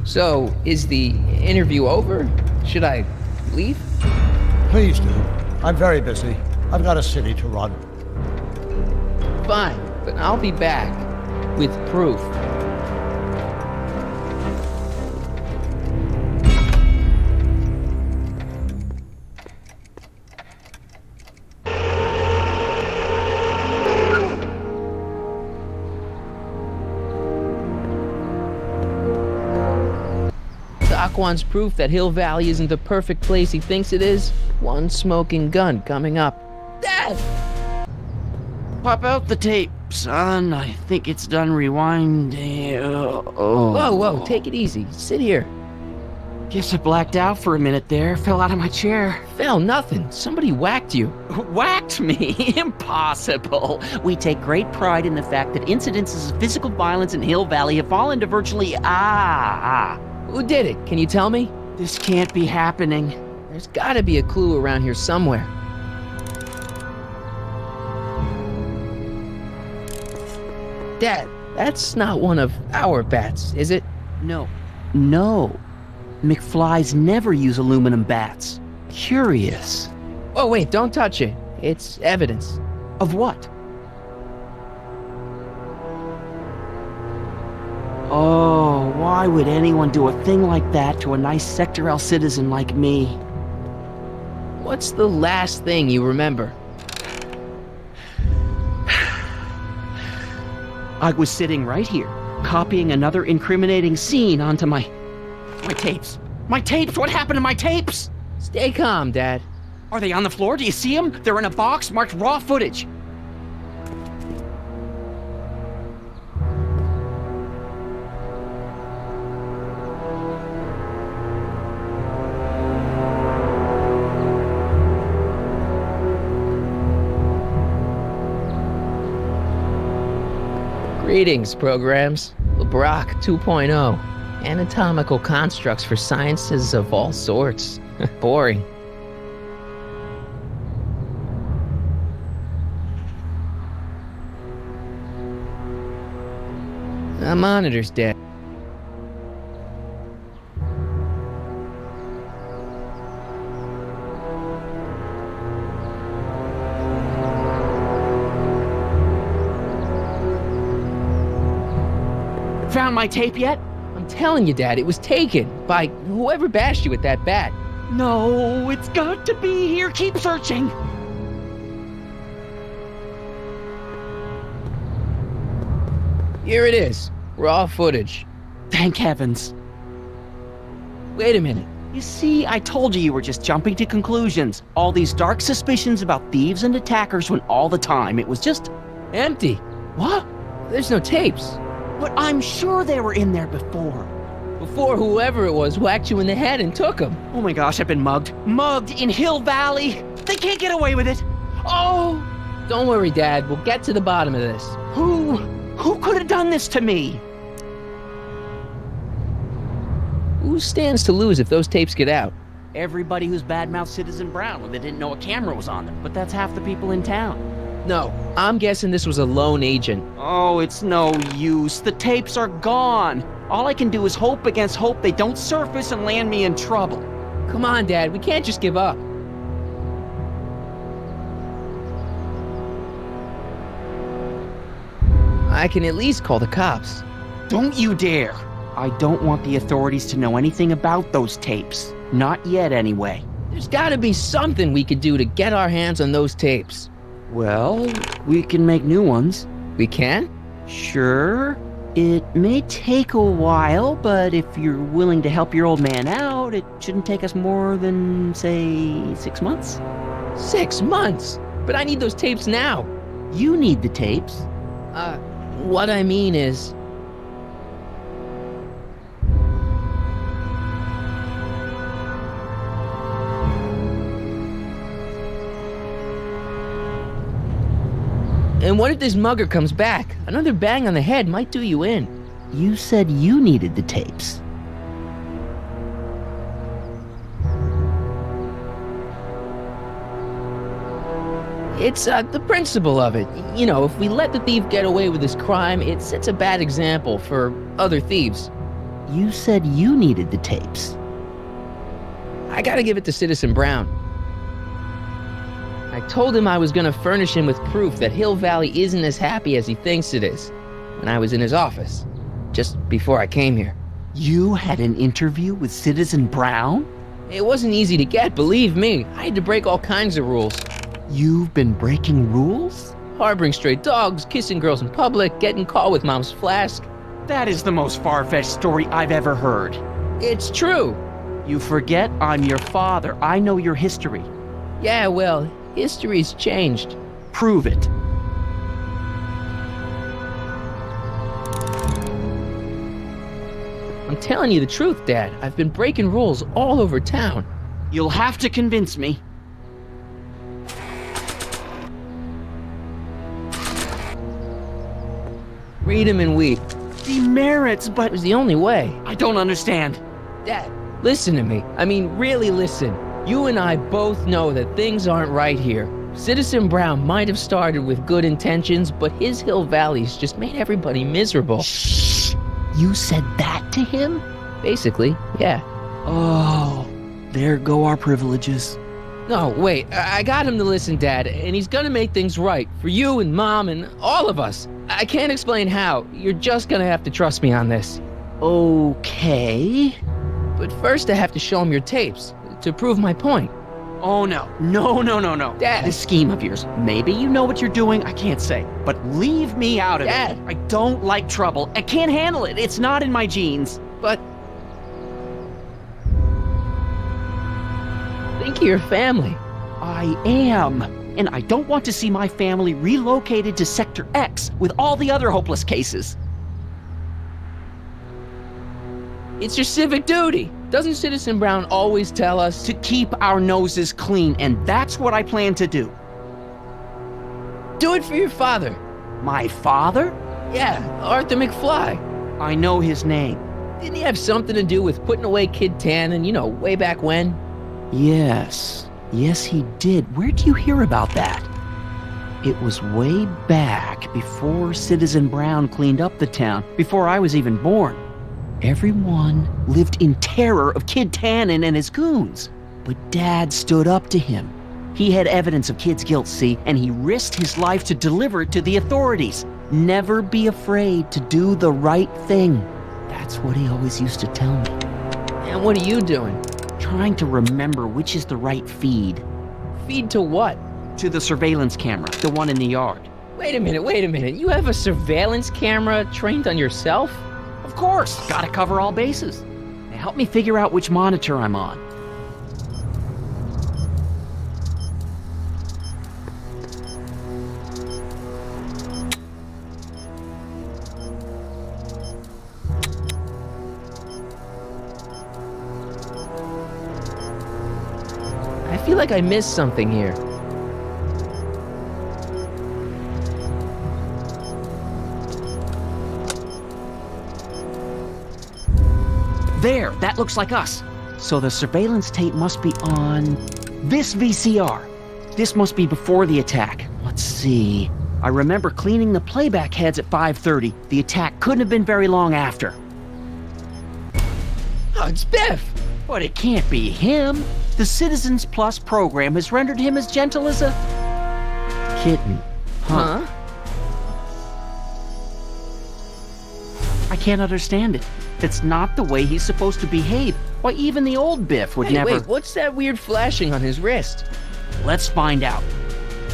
So, is the interview over? Should I leave? Please do. I'm very busy. I've got a city to run. Fine, but I'll be back with proof. Doc wants proof that Hill Valley isn't the perfect place he thinks it is. One smoking gun coming up. Dad! Pop out the tape, son. I think it's done rewinding. Whoa, take it easy. Sit here. Guess I blacked out for a minute there. Fell out of my chair. Fell nothing. Somebody whacked you. Whacked me? Impossible. We take great pride in the fact that incidences of physical violence in Hill Valley have fallen to virtually Who did it? Can you tell me? This can't be happening. There's gotta be a clue around here somewhere. Dad, that's not one of our bats, is it? No. McFlys never use aluminum bats. Curious. Oh, wait, don't touch it. It's evidence. Of what? Oh, why would anyone do a thing like that to a nice Sector L citizen like me? What's the last thing you remember? I was sitting right here, copying another incriminating scene onto my My tapes! My tapes! What happened to my tapes? Stay calm, Dad. Are they on the floor? Do you see them? They're in a box marked raw footage. Greetings, programs. LeBrock 2.0. Anatomical constructs for sciences of all sorts. Boring. Monitors, Dad. Found my tape yet? I'm telling you, Dad, it was taken by whoever bashed you with that bat. No, it's got to be here. Keep searching. Here it is. Raw footage. Thank heavens. Wait a minute. You see, I told you were just jumping to conclusions. All these dark suspicions about thieves and attackers when all the time it was just empty. What? There's no tapes. But I'm sure they were in there before. Before whoever it was whacked you in the head and took them. Oh my gosh, I've been mugged. Mugged in Hill Valley. They can't get away with it. Oh! Don't worry, Dad. We'll get to the bottom of this. Who could have done this to me? Who stands to lose if those tapes get out? Everybody who's badmouthed Citizen Brown when they didn't know a camera was on them. But that's half the people in town. No, I'm guessing this was a lone agent. Oh, it's no use. The tapes are gone. All I can do is hope against hope they don't surface and land me in trouble. Come on, Dad. We can't just give up. I can at least call the cops. Don't you dare. I don't want the authorities to know anything about those tapes. Not yet, anyway. There's gotta be something we could do to get our hands on those tapes. Well, we can make new ones. We can? Sure. It may take a while, but if you're willing to help your old man out, it shouldn't take us more than, say, 6 months. 6 months? But I need those tapes now. You need the tapes. What I mean is... And what if this mugger comes back? Another bang on the head might do you in. You said you needed the tapes. It's the principle of it. You know, if we let the thief get away with his crime, it sets a bad example for other thieves. You said you needed the tapes. I gotta give it to Citizen Brown. I told him I was gonna furnish him with proof that Hill Valley isn't as happy as he thinks it is when I was in his office, just before I came here. You had an interview with Citizen Brown? It wasn't easy to get, believe me. I had to break all kinds of rules. You've been breaking rules? Harboring stray dogs, kissing girls in public, getting caught with Mom's flask. That is the most far-fetched story I've ever heard. It's true. You forget I'm your father. I know your history. Yeah, well, history's changed. Prove it. I'm telling you the truth, Dad. I've been breaking rules all over town. You'll have to convince me. Read him and weep. Demerits, but it was the only way. I don't understand. Dad, listen to me. I mean, really listen. You and I both know that things aren't right here. Citizen Brown might have started with good intentions, but his Hill Valley's just made everybody miserable. Shh! You said that to him? Basically, yeah. Oh, there go our privileges. No, wait, I got him to listen, Dad, and he's gonna make things right for you and Mom and all of us. I can't explain how. You're just gonna have to trust me on this. Okay. But first I have to show him your tapes to prove my point. Oh, no. No. Dad. This scheme of yours. Maybe you know what you're doing, I can't say. But leave me out of Dad. it. I don't like trouble. I can't handle it. It's not in my genes. But... Think of your family. I am. And I don't want to see my family relocated to Sector X with all the other hopeless cases. It's your civic duty. Doesn't Citizen Brown always tell us To keep our noses clean, and that's what I plan to do. do it for your father? My father? Yeah, Arthur McFly. I know his name. Didn't he have something to do with putting away Kid Tannen, you know, way back when? Yes. Yes, he did. Where'd you hear about that? It was way back before Citizen Brown cleaned up the town, before I was even born. Everyone lived in terror of Kid Tannen and his goons. But Dad stood up to him. He had evidence of Kid's guilt, see, and he risked his life to deliver it to the authorities. Never be afraid to do the right thing. That's what he always used to tell me. And what are you doing? Trying to remember which is the right feed. Feed to what? To the surveillance camera, the one in the yard. Wait a minute. You have a surveillance camera trained on yourself? Of course, gotta cover all bases. Now help me figure out which monitor I'm on. I feel like I missed something here. There, that looks like us. So the surveillance tape must be on this VCR. This must be before the attack. Let's see. I remember cleaning the playback heads at 5:30. The attack couldn't have been very long after. Oh, it's Biff! But it can't be him. The Citizens Plus program has rendered him as gentle as a kitten. Huh? I can't understand it. It's not the way he's supposed to behave. Why, even the old Biff would never... Wait, what's that weird flashing on his wrist? Let's find out.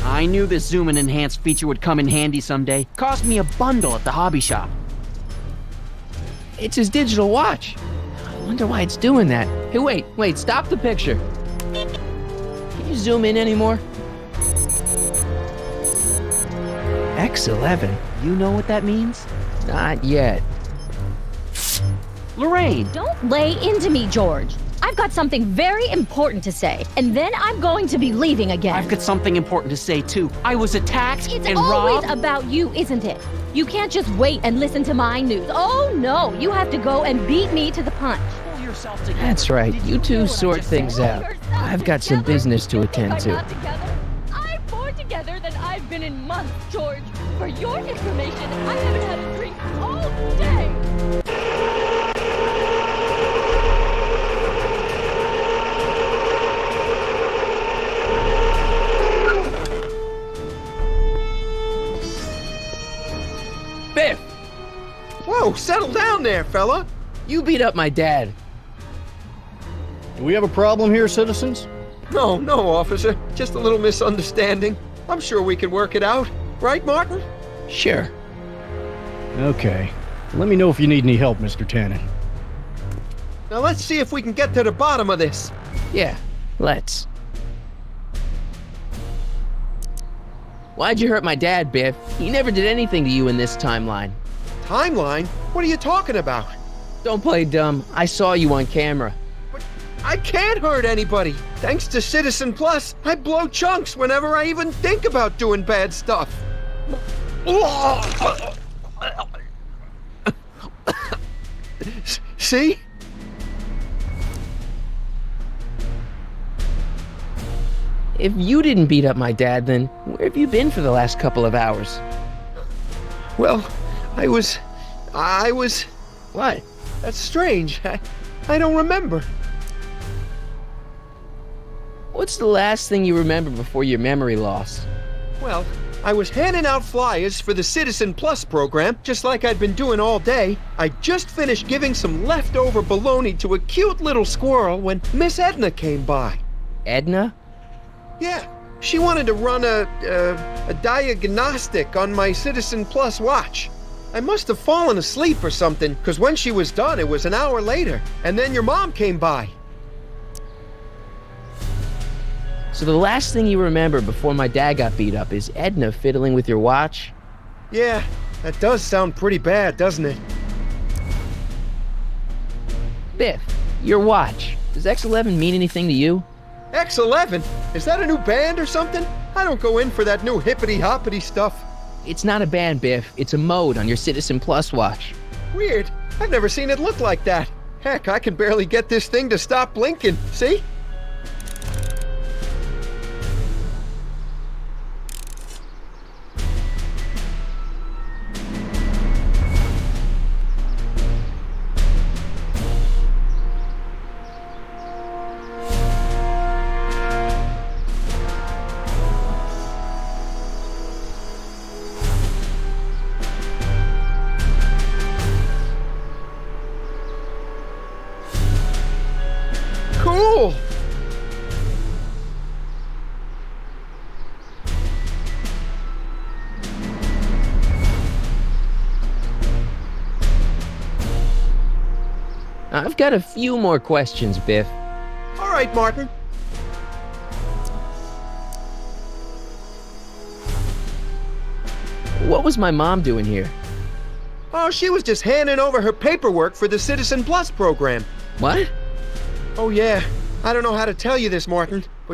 I knew this zoom and enhance feature would come in handy someday. Cost me a bundle at the hobby shop. It's his digital watch. I wonder why it's doing that. Hey, wait, stop the picture. Can you zoom in anymore? X11? You know what that means? Not yet. Lorraine! Don't lay into me, George. I've got something very important to say, and then I'm going to be leaving again. I've got something important to say, too. I was attacked It's and always robbed. about you, isn't it? You can't just wait and listen to my news. Oh, no, you have to go and beat me to the punch. Pull yourself together. That's right. You two sort things out. Yourself I've got some together. business to You think attend I'm to. not together? I'm more together than I've been in months, George. For your information, I haven't had a drink all day. Biff! Whoa, settle down there, fella. You beat up my dad. Do we have a problem here, citizens? No, officer. Just a little misunderstanding. I'm sure we can work it out. Right, Martin? Sure. Okay. Let me know if you need any help, Mr. Tannen. Now let's see if we can get to the bottom of this. Yeah, let's. Why'd you hurt my dad, Biff? He never did anything to you in this timeline. Timeline? What are you talking about? Don't play dumb. I saw you on camera. I can't hurt anybody. Thanks to Citizen Plus, I blow chunks whenever I even think about doing bad stuff. See? If you didn't beat up my dad, then where have you been for the last couple of hours? Well, I was... What? That's strange. I don't remember. What's the last thing you remember before your memory loss? Well, I was handing out flyers for the Citizen Plus program, just like I'd been doing all day. I just finished giving some leftover bologna to a cute little squirrel when Miss Edna came by. Edna? Yeah, she wanted to run a diagnostic on my Citizen Plus watch. I must have fallen asleep or something, because when she was done, it was an hour later, and then your mom came by. So the last thing you remember before my dad got beat up is Edna fiddling with your watch? Yeah, that does sound pretty bad, doesn't it? Biff, your watch. Does X11 mean anything to you? X11? Is that a new band or something? I don't go in for that new hippity-hoppity stuff. It's not a band, Biff. It's a mode on your Citizen Plus watch. Weird. I've never seen it look like that. Heck, I can barely get this thing to stop blinking. See? Cool! I've got a few more questions, Biff. All right, Martin. What was my mom doing here? Oh, she was just handing over her paperwork for the Citizen Plus program. What? Oh, yeah. I don't know how to tell you this, Martin, but